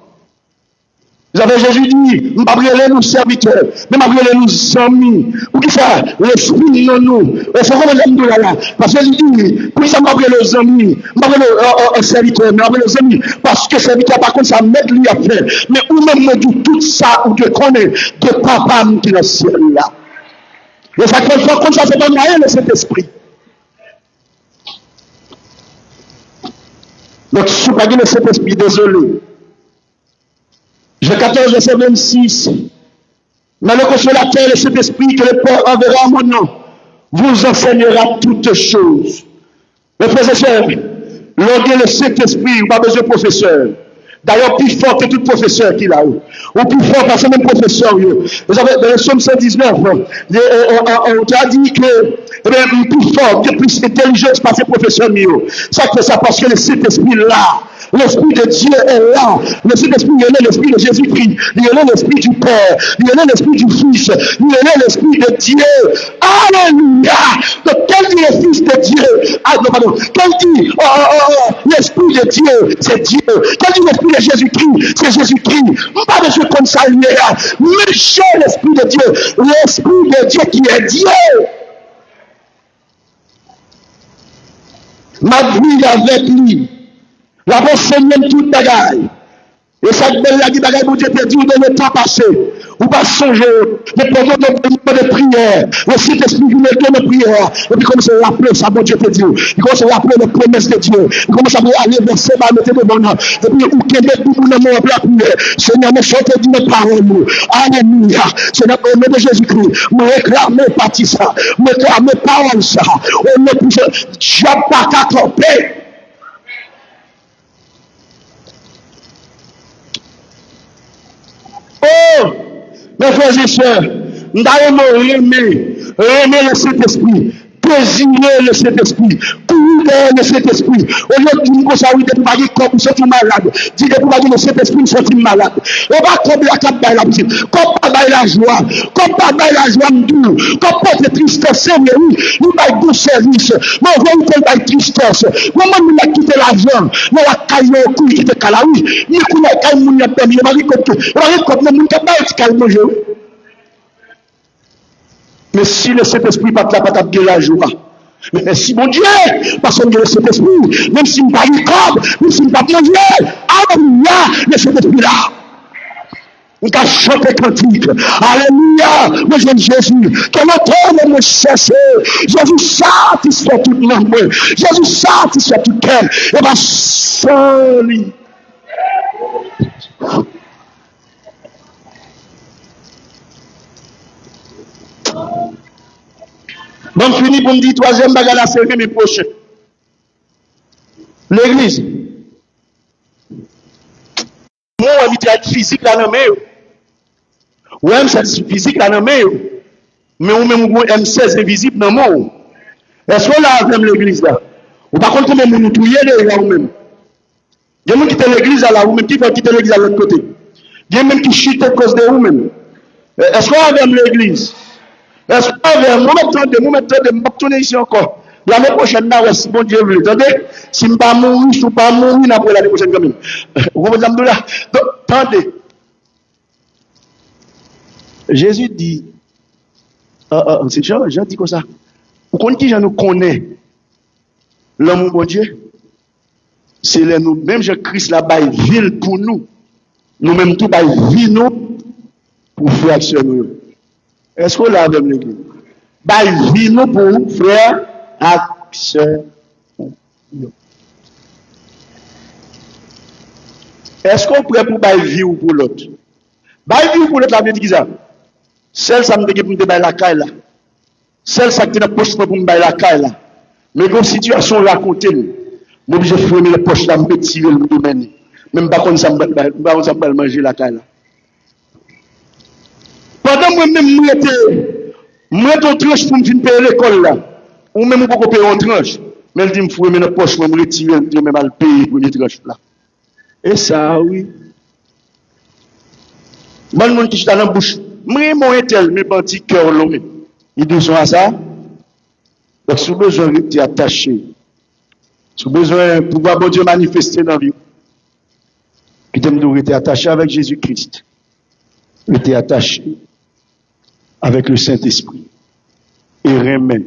Vous avez Jésus dit, nous ne pas brûler nos serviteurs, mais nous brûler nos amis. Pour qui ça, l'esprit non nous. Il faut qu'on l'aime là. Parce que Jésus dit, pour ça, nous brûler nos amis, nous brûler nos serviteurs, mais nous brûler nos amis. Parce que serviteur, par contre, ça m'aide lui à faire. Mais ou même me dit tout ça, ou de connaître de papa qui est dans le ciel là. Et ça, comme ça, c'est pas moyen de cet esprit. Donc, si vous n'avez pas cet esprit, désolé. Jean 14, verset 26. Mais le consolateur, le Saint-Esprit que le Père enverra en mon nom, vous enseignera toutes choses. Mes frères et sœurs, lorsque le Saint-Esprit, vous n'avez pas besoin de professeur. D'ailleurs, plus fort que tout professeur qu'il a eu. Ou plus fort parce que même professeur. Vous avez, dans le psaume 119, on t'a dit que, plus fort, plus intelligent parce que professeur mieux. Ça fait ça parce que le Saint-Esprit est là. L'Esprit de Dieu est là. Le Saint-Esprit, il est l'Esprit de Jésus-Christ. Il est l'Esprit du Père. Il est l'Esprit du Fils. Il est l'Esprit de Dieu. Alléluia. Donc, quel dit le Fils de Dieu? Ah, non, pardon. Quel dit l'Esprit de Dieu? C'est Dieu. Quel dit l'Esprit de Jésus-Christ? C'est Jésus-Christ. Pas de ce comme ça, il est là. Mais j'ai l'Esprit de Dieu. L'Esprit de Dieu qui est Dieu. Ma vie avec lui. La bonne Seigneur toute bagaille. Et cette belle la bagaille, mon Dieu, te dit, dans le temps passé. Ou pas songer, mais pendant de prière, le Saint-Esprit vous met de prière. Et puis, commence à rappeler ça, mon Dieu, te dit. Il commence à rappeler les promesses de Dieu. Il commence à aller vers ses mains, mettez de bon nom. Et puis, où qu'il y ait beaucoup de mots la prière. Seigneur, me chantez de notre parole, nous. Alléluia. Seigneur, au nom de Jésus-Christ, me réclamez partie ça. Me réclamez parole ça. Au nom de Jésus, Dieu pas qu'à tromper. Oh, mes frères et sœurs, nous devons aimer le Saint-Esprit, désirer le Saint-Esprit, courir le Saint-Esprit. Au lieu de nous ça, oui, de pas dire comme nous sommes malades, dis de pas dire le Saint-Esprit, nous sommes malades. On va combler la cap la musique, comme pas la joie, comme pas la joie, nous, comme pas de tristesse, oui, nous avons bon service, mais on voit qu'on a tristesse. Comment nous avons quitté l'argent, nous avons caillé au cou, quitté Kalaoui, nous avons caillé au cou, nous avons permis, nous avons dit, nous avons dit, mais si le Saint-Esprit n'est pas capable de la joie, mais si mon Dieu, parce que le Saint-Esprit, même s'il n'est pas comme, même s'il n'est pas mon Dieu, alléluia, le Saint-Esprit là. On a chanté cantique. Alléluia, mon jeune Jésus, que notre homme me cherche. Jésus satisfait tout le monde. Jésus satisfait tout le cœur. Et bien, seul. Bon, fini pour me dire, troisième bagarre, la série, mes prochains. L'église. Moi, on va être physique là, non, mais. Ouais, c'est physique là, non, mais. mais ou même vous M16 invisible dans le monde. Est-ce qu'on a avec l'église là? Ou par contre, comment nous touillons là ou même? Il y a des gens qui quittent l'église là ou même qui vont quitter l'église à l'autre côté. Il y a même qui chutent à cause de vous même. Est-ce qu'on a avec l'église? Est-ce qu'on a avec moi maintenant de me tourner ici encore? L'année prochaine, là, si bon Dieu veut, attendez, si je ne suis pas mourir, je ne suis pas mourir après l'année prochaine quand même. Vous comprenez là? Donc, attendez. Jésus dit, c'est Jean dit comme ça. Vous connaissez qui nous connaît? L'amour bon Dieu? C'est nous, même Jésus-Christ là, bail ville pour nous. Nous-mêmes tout bail vie nous pour frère et nous. Est-ce qu'on l'a avec l'église? Bail vie nous pour frère et sœur. Est-ce qu'on prêt pour bail vie ou pour l'autre? Bail vie ou pour l'autre, la vie dit ça. Celle ça me dit pour me bail la caille là. Celle ça qui est dans poche pour me bail la caille là. Mais quand situation racontée, moi je fais les poches là, me tirer le domaine. Même pas comme ça me manger la caille là. Pendant moi-même, moi j'étais tranche pour me finir payer l'école là. Ou même pour payer en tranche. Mais elle dit, me fouiller mes poches, me retirer, je même mal payer pour les tranches là. Et ça, oui. Bon, monde qui est dans la bouche, moi, mon tel, mes petits cœurs l'homme. Ils disent à ça. Donc, si vous avez besoin de attaché, si vous avez besoin de pouvoir bon Dieu manifester dans la vie, puis de me rester attaché avec Jésus-Christ. Rester attaché avec le Saint-Esprit. Et remettre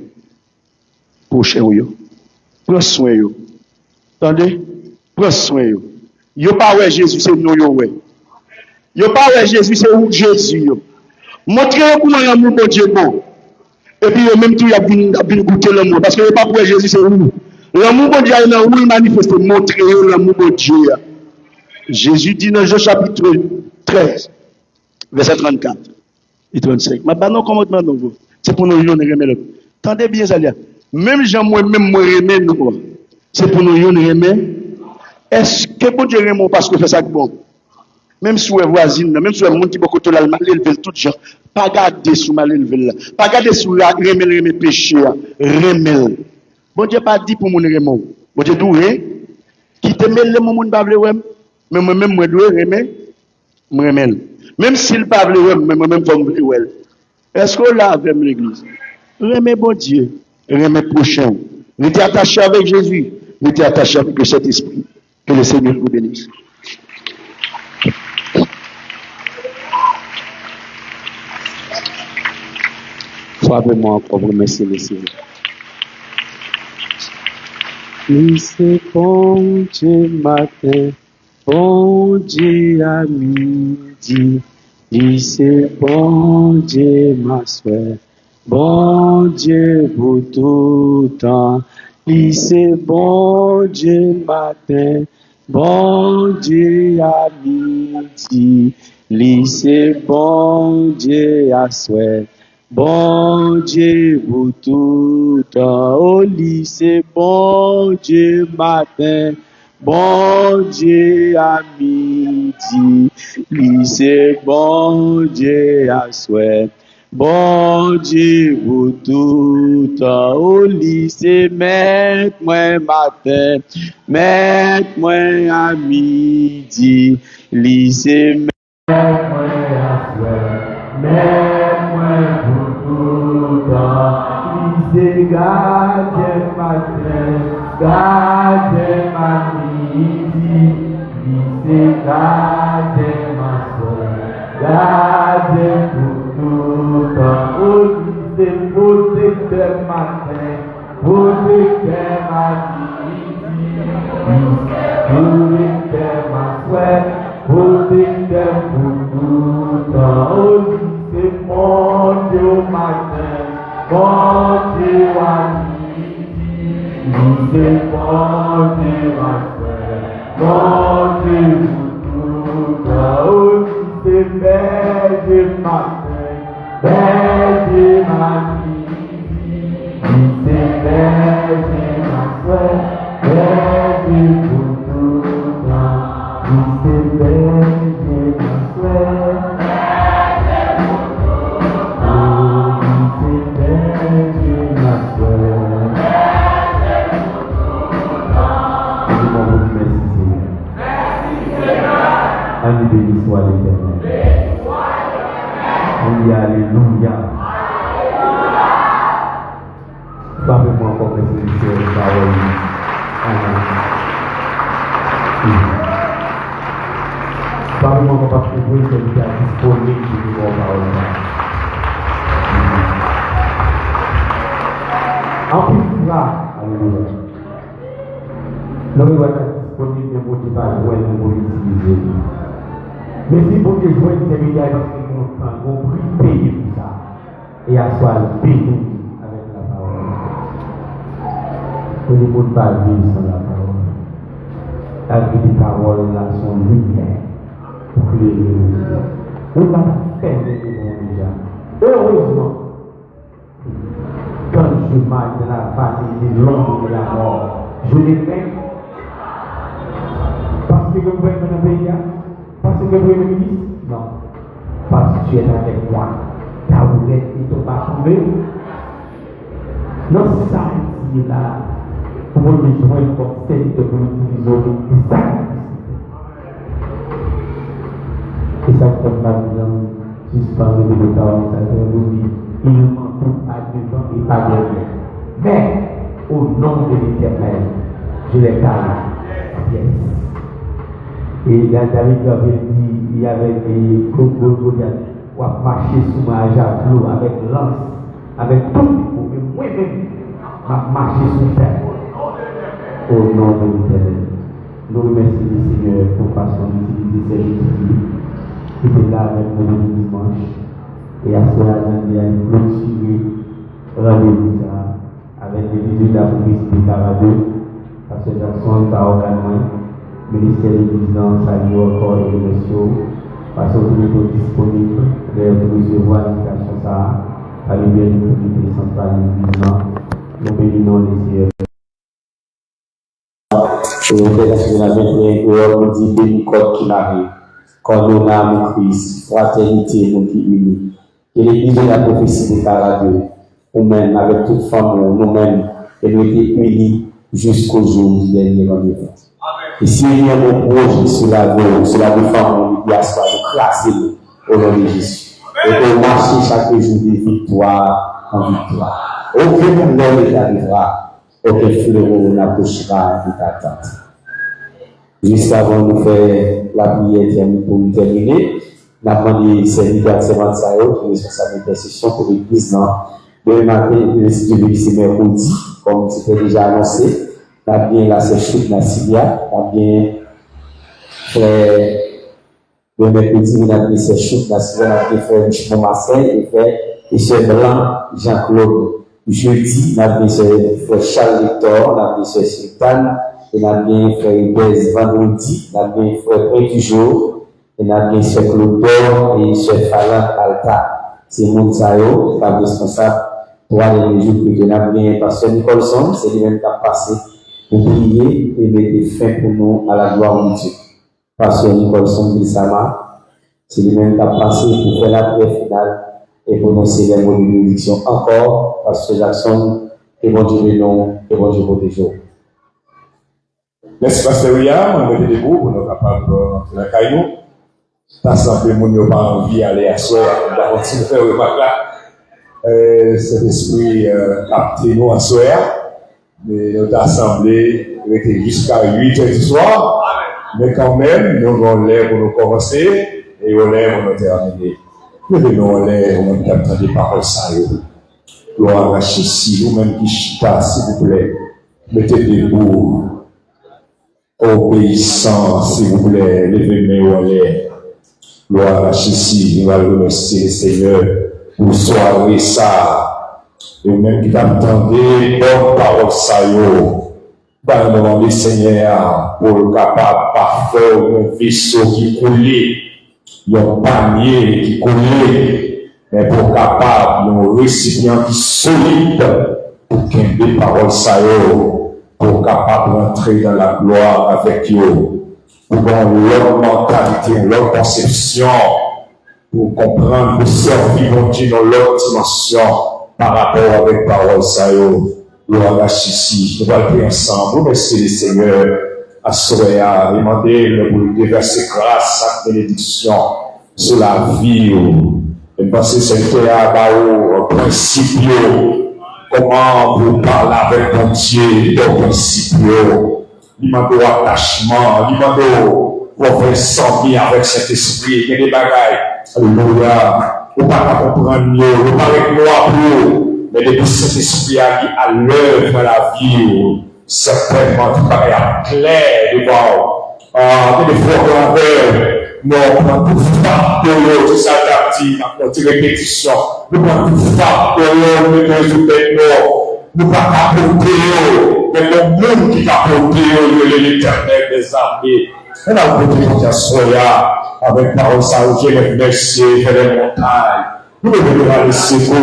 prochain yo. Prends soin yo. Attendez? Prends soin yo. Yo pas ouais Jésus, c'est nous yo ouais. Yo pas ouais Jésus, c'est où Jésus yo. Montrez-vous comment l'amour bon Dieu bon. Et puis même tout y a bien goûter l'amour parce que yo pas ouais Jésus, c'est où. L'amour bon Dieu est dans où il manifeste, montrer l'amour bon Dieu. Jésus dit dans Jean chapitre 13, verset 34 et 35. Mais bah non, commandement non, c'est pour nous remettre l'autre. Tendez bien ça là. Même Jean moi-même moi remettre nous. C'est pour nous remettre. Est-ce que bon Dieu remet parce que fait ça bon? Même si vous êtes voisine, même si vous êtes monde qui beaucoup de mal élevé tout gens, pas garder sous mal élevé là. Pas garder sous la remet péché, remet. Bon Dieu pas dit pour mon remet. Bon Dieu doué qui te mêle le monde pas vle mais moi-même moi dois remet même s'il pas vle mais moi-même faut me vle. Est-ce que là avec l'église? Remet bon Dieu, remet prochain. Restez attaché avec Jésus, restez attaché avec le Saint-Esprit. Que le Seigneur vous bénisse. Frappez-moi encore, remerciez le Seigneur. C'est bon Dieu matin, bon Dieu à midi, c'est bon Dieu ma soeur, bon Dieu pour tout temps, c'est bon Dieu matin, bon Dieu à midi, c'est bon Dieu à soeur. Bon Dieu pour tout temps, au lycée, bon Dieu matin, bon Dieu à midi, lycée, bon Dieu à soir, bon Dieu pour tout temps, au lycée, mets-moi matin, mets-moi à midi, lycée, mets-moi à soir, mets-moi lycée, gardien matin, gardien ma midi, lycée, gardien ma soeur, gardien pour tout temps, au lycée, protecteur matin, protecteur ma midi, protecteur ma soeur, protecteur pour tout temps, au lycée, mon Dieu matin. Bon Dieu à midi, lycée, bon Dieu à soir, bon Dieu pour tout temps, au lycée, bel Dieu matin, bel Dieu à midi, lycée, bel Dieu à soir, bel Dieu pour tout temps, lycée, bel Dieu à soir, bel Dieu pour tout temps. Parlez-moi encore de ces paroles. Parlez-moi encore parce que vous êtes disponible pour vos paroles. En plus, là, alléluia. L'homme doit être disponible pour ne pas jouer pour l'utiliser. Mais si vous voulez jouer ces médias, parce que nous avons pris payer pour ça. Et à soi, payer avec la parole. Que ne peut pas vivre sans la parole. La vie des paroles là sont lumière pour que les gens. On va faire des gens déjà. Heureusement, quand je marche de la famille de l'ombre de la mort, je les fais parce que vous êtes dans le pays, parce que vous êtes ministre, non, parce que tu es avec moi, ta roulette et ton bâtonnet. Non, c'est ça qui est là pour me joindre comme celle de vous utiliser et ça. Et ça fait pas bien, suspendre le temps, ça fait vous il nous manque à devant et pas derrière. Mais, au nom de l'Éternel, je les calme. Yes. Et David avait dit, il y avait des crocodiles qui ont marché sous ma javelot avec lance, avec tout, mais moi-même, je marché sous terre. Au nom de l'Éternel. Nous remercions le Seigneur pour façon d'utiliser ces outils qui étaient là avec nous le dimanche. Et à cela, il y a une clôture, rendez-vous avec les visiteurs de la publicité Caradeux, parce que Jackson est à Organon, ministère du président, salut encore les messieurs, parce que vous êtes disponibles de recevoir l'invitation ça, à l'unité du comité central du président, nous bénissons les cieux. Et le texte de la Bible nous dit béni code qui arrive, quand nous avons Christ, fraternité, nous qui unis. Et l'église de la prophétie de Caradeux, nous-mêmes, avec toute femme, nous-mêmes, et nous étions unis jusqu'au jour du dernier rendez-vous. Et si il y a un projet sur la femme, il y a soit de classer au nom de Jésus. Et de marcher chaque jour de victoire en victoire. Aucun problème n'arrivera, aucun fleuron n'approchera de ta tente. Juste avant de faire la prière pour nous terminer, nous avons demandé serviteur de Sayo, qui est responsable d'intercession pour l'église. Le matin, le mercredi, comme c'était déjà annoncé, nous avons bien la sèche de Syria, nous avons bien fait le mercredi, nous avons bien sèche de Syria, nous avons bien fait Richemont Marseille, et fait M. Blanc Jean-Claude. Jeudi, nous avons bien fait Charles Lector, nous avons bien fait Sultan, et nous avons bien fait Ibez vendredi, nous avons bien fait Point du jour. Et nous avons bien M. Claude Dor et M. Falan Alta. C'est Mounsayo, qui est responsable pour aller les jours que nous avons bien Pasteur Nicholson, c'est lui-même qui a passé pour prier et mettre fin pour nous à la gloire de Dieu. Pasteur Nicholson Bilsama, c'est lui-même qui a passé pour faire la prière finale et prononcer les mots de bénédiction encore, Pasteur Jackson, et bon Dieu le nom, et bon Dieu protège. Merci Pasteur William, on est debout pour nous capables de la caillou. L'assemblée, mon n'a pas envie d'aller à soi, on va continuer à faire remarque là. Cet esprit capté nous à soi, mais notre assemblée était jusqu'à 8h du soir, mais quand même, nous avons l'air pour nous commencer et on l'air pour nous terminer. Nous venons l'air, on va entendre des paroles sérieuses. Gloire à Jésus, nous-mêmes qui chita, s'il vous plaît, mettez debout, obéissant, s'il vous plaît, levez-moi en l'air. Gloire à Jésus, nous allons remercier le Seigneur pour soirée ça. Et même qui t'attendait, bonne parole ça yo. Dans le nom du Seigneur, pour le capable parfait, un vaisseau qui coulait, un panier qui coulait, mais pour capable, un récipient qui solide, pour qu'il y ait des paroles ça yo, pour capable d'entrer dans la gloire avec eux. Pour leur mentalité, leur conception, pour comprendre, pour servir mon Dieu dans leur dimension par rapport avec parole Sayo. Gloire à Jésus. Nous allons prier ensemble. Merci le Seigneur. Assurez à demander pour déverser grâce à bénédiction sur la vie. Et parce que c'est un principe comment vous parler avec mon Dieu dans principe. Il m'a donné attachement, il m'a donné pour faire sentir avec cet esprit. Il y a des bagailles. Alléluia. On ne va pas comprendre mieux, on ne va pas avec nous mais depuis cet esprit à l'œuvre dans la vie, certainement tout paraît clair devant. Des fois, on va tout facteur, tout s'adapter, notre répétition. Nous prenons tout facteur, nous ne pouvons pas apporter, mais le monde qui apporte l'éternel des armées. On a beaucoup de confiance avec parole ça, où j'ai merci, j'ai les montagnes. Nous devons les secours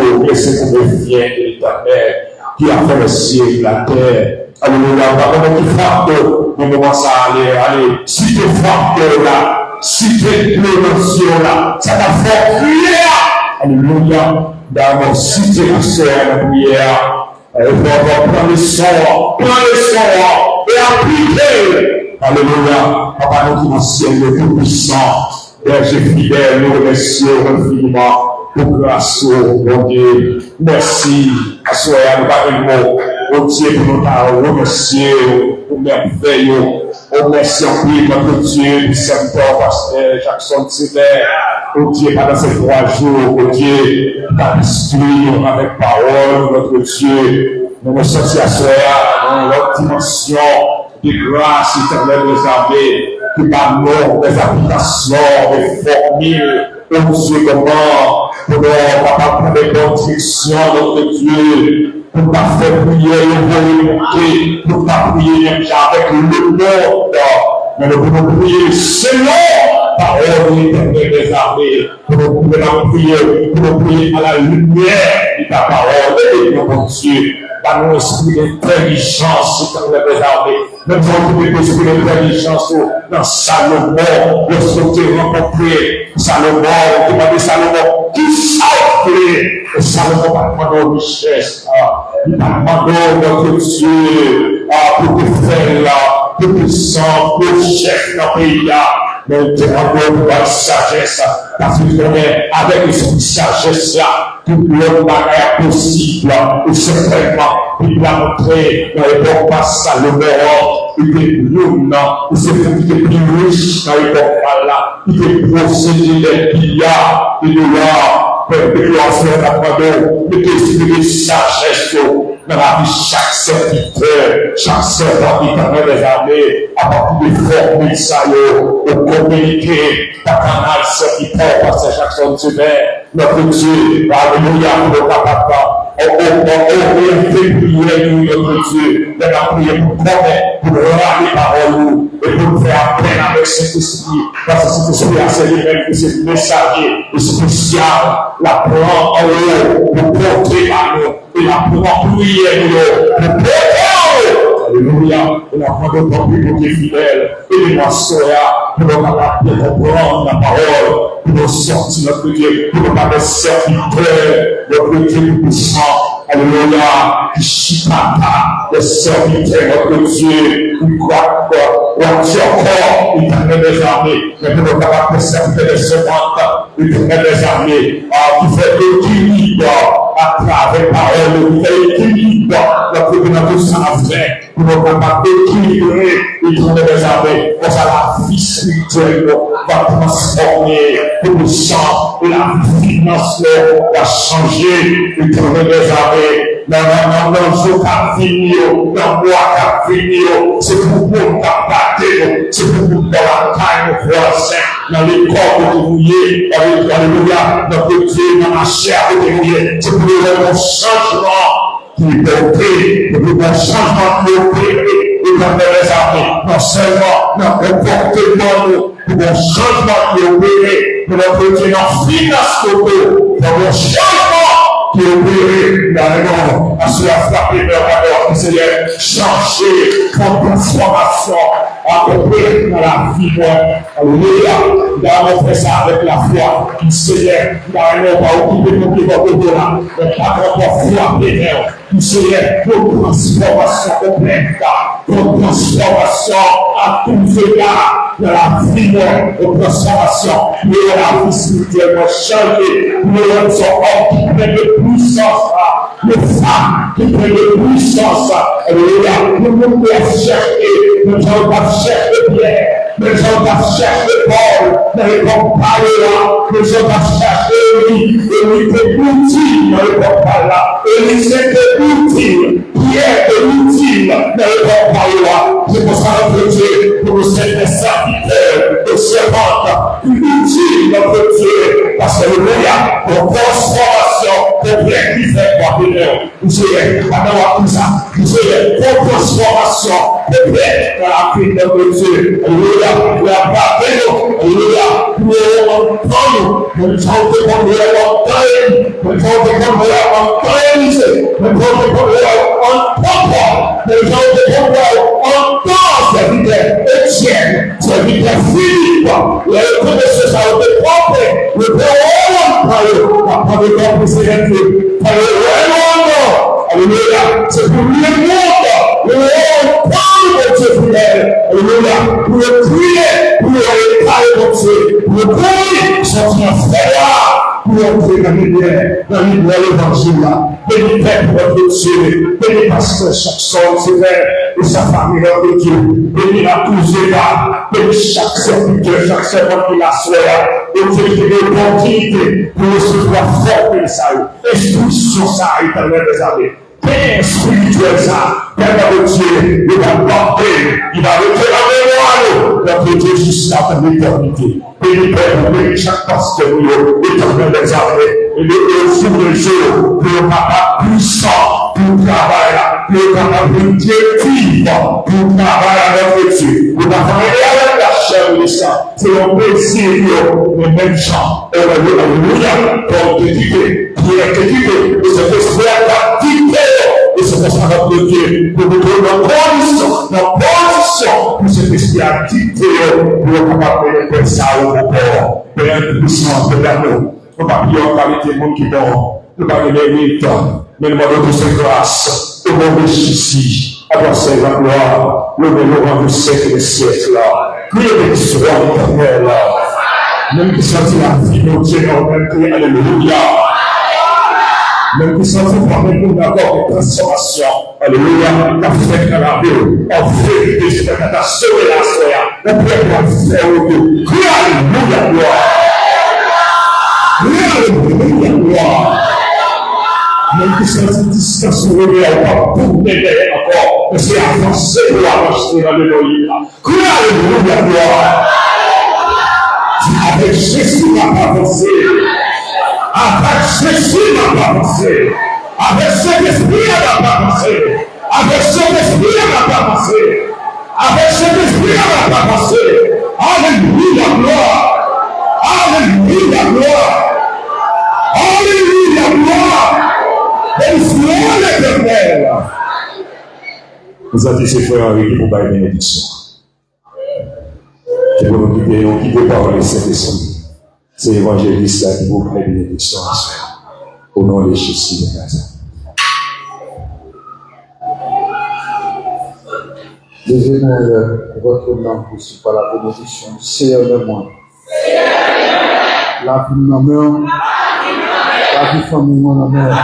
vient de l'éternel qui a fait le ciel, la terre. Alléluia, par contre, tu frappes, nous devons ça aller. Si tu frappes là, si tu es l'émotion là, ça t'a fait prière. Alléluia, dans mon cité, la sœur, la prière. Il faut prendre le son et appliquer. Alléluia, Papa, nous qui nous ciel, le tout-puissant, berger fidèle, nous remercions infiniment. Pour grâce au Dieu. Merci. Assoyez nous par le mot. Au Dieu pour nous remercier pour merveille. Au merci en prière notre Dieu, du serviteur, pasteur Jackson Sylvain. Au Dieu pendant ces 3 jours. Au Dieu, par l'esprit, avec parole, notre Dieu. Nous nous sommes assoyés dans notre dimension de grâce éternelle des armées. Qui par nous, des applications, des formules. Oh Dieu, comment pour nous prendre des convictions, notre Dieu, pour pas faire prier, pour pas prier avec le monde, mais nous pouvons prier selon la parole éternelle des armées, pour nous prier à la lumière de ta parole, et mon Dieu, par nos esprits d'intelligence éternelle des armées. Même si on peut esprit d'intelligence dans Salomon, lorsqu'on s'est rencontré, Salomon, on demandait Salomon, qui s'appelait? Et Salomon va demander aux richesses, il va demander notre Dieu, pour te faire là, pour te sentir, pour te chef dans le pays là. Mais il te demande pour la sagesse, parce qu'il connaît avec l'esprit de sagesse là, tout le monde est possible, et certainement, il l'a montré dans l'époque de Salomon, il était blum, il s'est fait plus riche dans l'époque là, il était possédé des milliards de dollars, il était esprit de sagesse dans la vie chaque serviteur, chaque servant éternel des armées, à partir des formules ça au communiqué, par canal serviteur, pasteur Jackson Sylvain, notre Dieu, alléluia, pour papa. On fait prier nous, notre Dieu, de la prière pour connaître, pour rendre les paroles et pour nous faire peine avec cet esprit. Parce que cet esprit a ses lui-même, que c'est messager, et spécial, la prend en haut, pour porter à nous, et la prend prier nous, pour porter à nous. Alléluia, et la prend de ton public qui est fidèle, et les soya, pour nous capables de comprendre la parole, pour nous sortir notre Dieu, pour nous pas des serviteurs, notre Dieu puissant. Alléluia, qui chipata, les serviteurs, notre Dieu, qui croit, ou encore, il t'amène des armées, mais pour nous capables de servir des servantes, il t'amène des armées, qui fait équilibre à travers parole, qui fait équilibre, notre ça à faire, pour nous capables d'équilibrer, il t'amène des armées, pour ça la vie spirituelle va transformer, pour le sang et la finance va changer, il t'amène des armées. Dans le jour qui a fini, dans le mois qui a fini, c'est pour nous qui a battu, c'est pour nous dans la taille de voisin, dans les corps que vous voyez, alléluia, dans le Dieu, dans la chair que vous voyez, c'est pour nous un changement qui est opéré, pour nous un changement qui est opéré, et dans les armées, non seulement dans le comportement, pour un changement qui est opéré, pour notre Dieu, dans finance pour un changement qui est opéré dans le monde, à cela frapper leur Seigneur, changer, prendre transformation, accomplir dans la vie, alléluia, nous avons fait ça avec la foi, Seigneur, nous n'avons pas occupé nos pieds de là, mais pas encore frapper, c'est pour transformation complète, pour transformation à tous égards de la vie, pour transformation de la vie spirituelle, changer, nous sommes hommes qui prennent de puissance, les femmes qui prennent de puissance, nous nous chercher, nous allons chercher Pierre. Nous sommes à chercher Paul, dans les là. Nous sommes à chercher Élie, Élie était utile dans les là. Élie c'était utile, Pierre est utile dans les là. C'est pour ça que Dieu, pour nous être des serviteurs, des servantes, utiles dans notre Dieu, parce que nous avons pour transformation, pour bien qui fait quoi de nous. Nous sommes à tout ça, nous sommes pour transformation, pour bien dans la vie de notre Dieu. Alléluia. We are back. Hallelujah. We are on time. When told to come, we are on time. When told to come, we are on time. When told to come, we are on proper. When told to come, we are on task. C'était Étienne. C'était Philippe. Les connaissances ont été propres. We are on time. La parole de Dieu, c'est Dieu. Alléluia. Alléluia. C'est pour lui le monde. We are on time. Alléluia. Pour le prier, pour le réparer, pour le prier, sortir en frère, pour entrer dans l'évangile. Béni Père pour votre Dieu, béni Pasteur Jackson, sévère, et sa famille de Dieu, béni la Touzéda, béni chaque serviteur, chaque servant qui la souhaite, et Dieu qui est l'opportunité pour recevoir fort de ça, instruction ça, éternel des années. Père spirituel, ça, Père de Dieu, il va porter, il va retirer la mémoire, notre Dieu jusqu'à l'éternité. Béni Père, béni chaque pasteur, l'éternel des armées, et le jour de jour, pour le papa puissant, pour travailler, pour le papa directif, pour travailler avec notre Dieu, pour travailler avec la chair et le sang. C'est un plaisir, les mêmes gens, alléluia, pour te dire, qui est équipé, et cet esprit a quitté. Et c'est pour ça que Dieu, pour nous donner la position, pour cet esprit à dicter, pour nous capable de faire ça au corps. Père puissant, Père nous, nous pas prier en qualité de monde qui dort, nous pas mérite, mais nous demandons de cette grâce, au nom de Jésus, à toi seul la gloire, le meilleur du siècle des siècles, priez de l'histoire éternelle, même qui sentit la vie de Dieu, même crier alléluia. Même qui sont formés pour d'abord des transformations. Alléluia. La fête dans la vie. En vérité, c'est un ta sauvé la soya. Le peuple va faire au Dieu. Crie alléluia, gloire. Crie alléluia, gloire. Même qui sont distance au réveil, on va tourner derrière encore. Mais c'est avancé pour avancer dans le noyau. Crie alléluia, gloire. Avec Jésus, on va avancer. Avec Jésus, on va avancer. Avec cet esprit, on va avancer. Avec cet esprit, on va avancer. Avec cet esprit, on va avancer. Alléluia, gloire. Alléluia, gloire. Alléluia, gloire. Bénissons l'Éternel. Nous avons dit ces frères Henri qui vous baillent bénédiction. Je vais nous quitter, on quitte par le Saint-Esprit. C'est l'évangéliste là qui vous plaît bénédiction au nom de Jésus de Nazareth. Levez-moi votre nom pour par la bénédiction. Seigneur de moi. La vie de ma mère. La vie de famille de ma mère.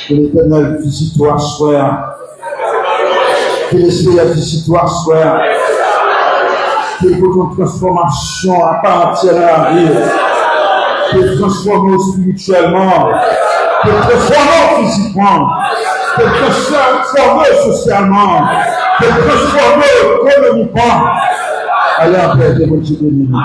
Que l'Éternel visite toi, soir. Que l'Esprit visite toi, soir. Que votre transformation à part entière à la vie, que transformer spirituellement, que transformer physiquement, que transformer socialement, que transformer économiquement. Allez en paix, que Dieu bénisse.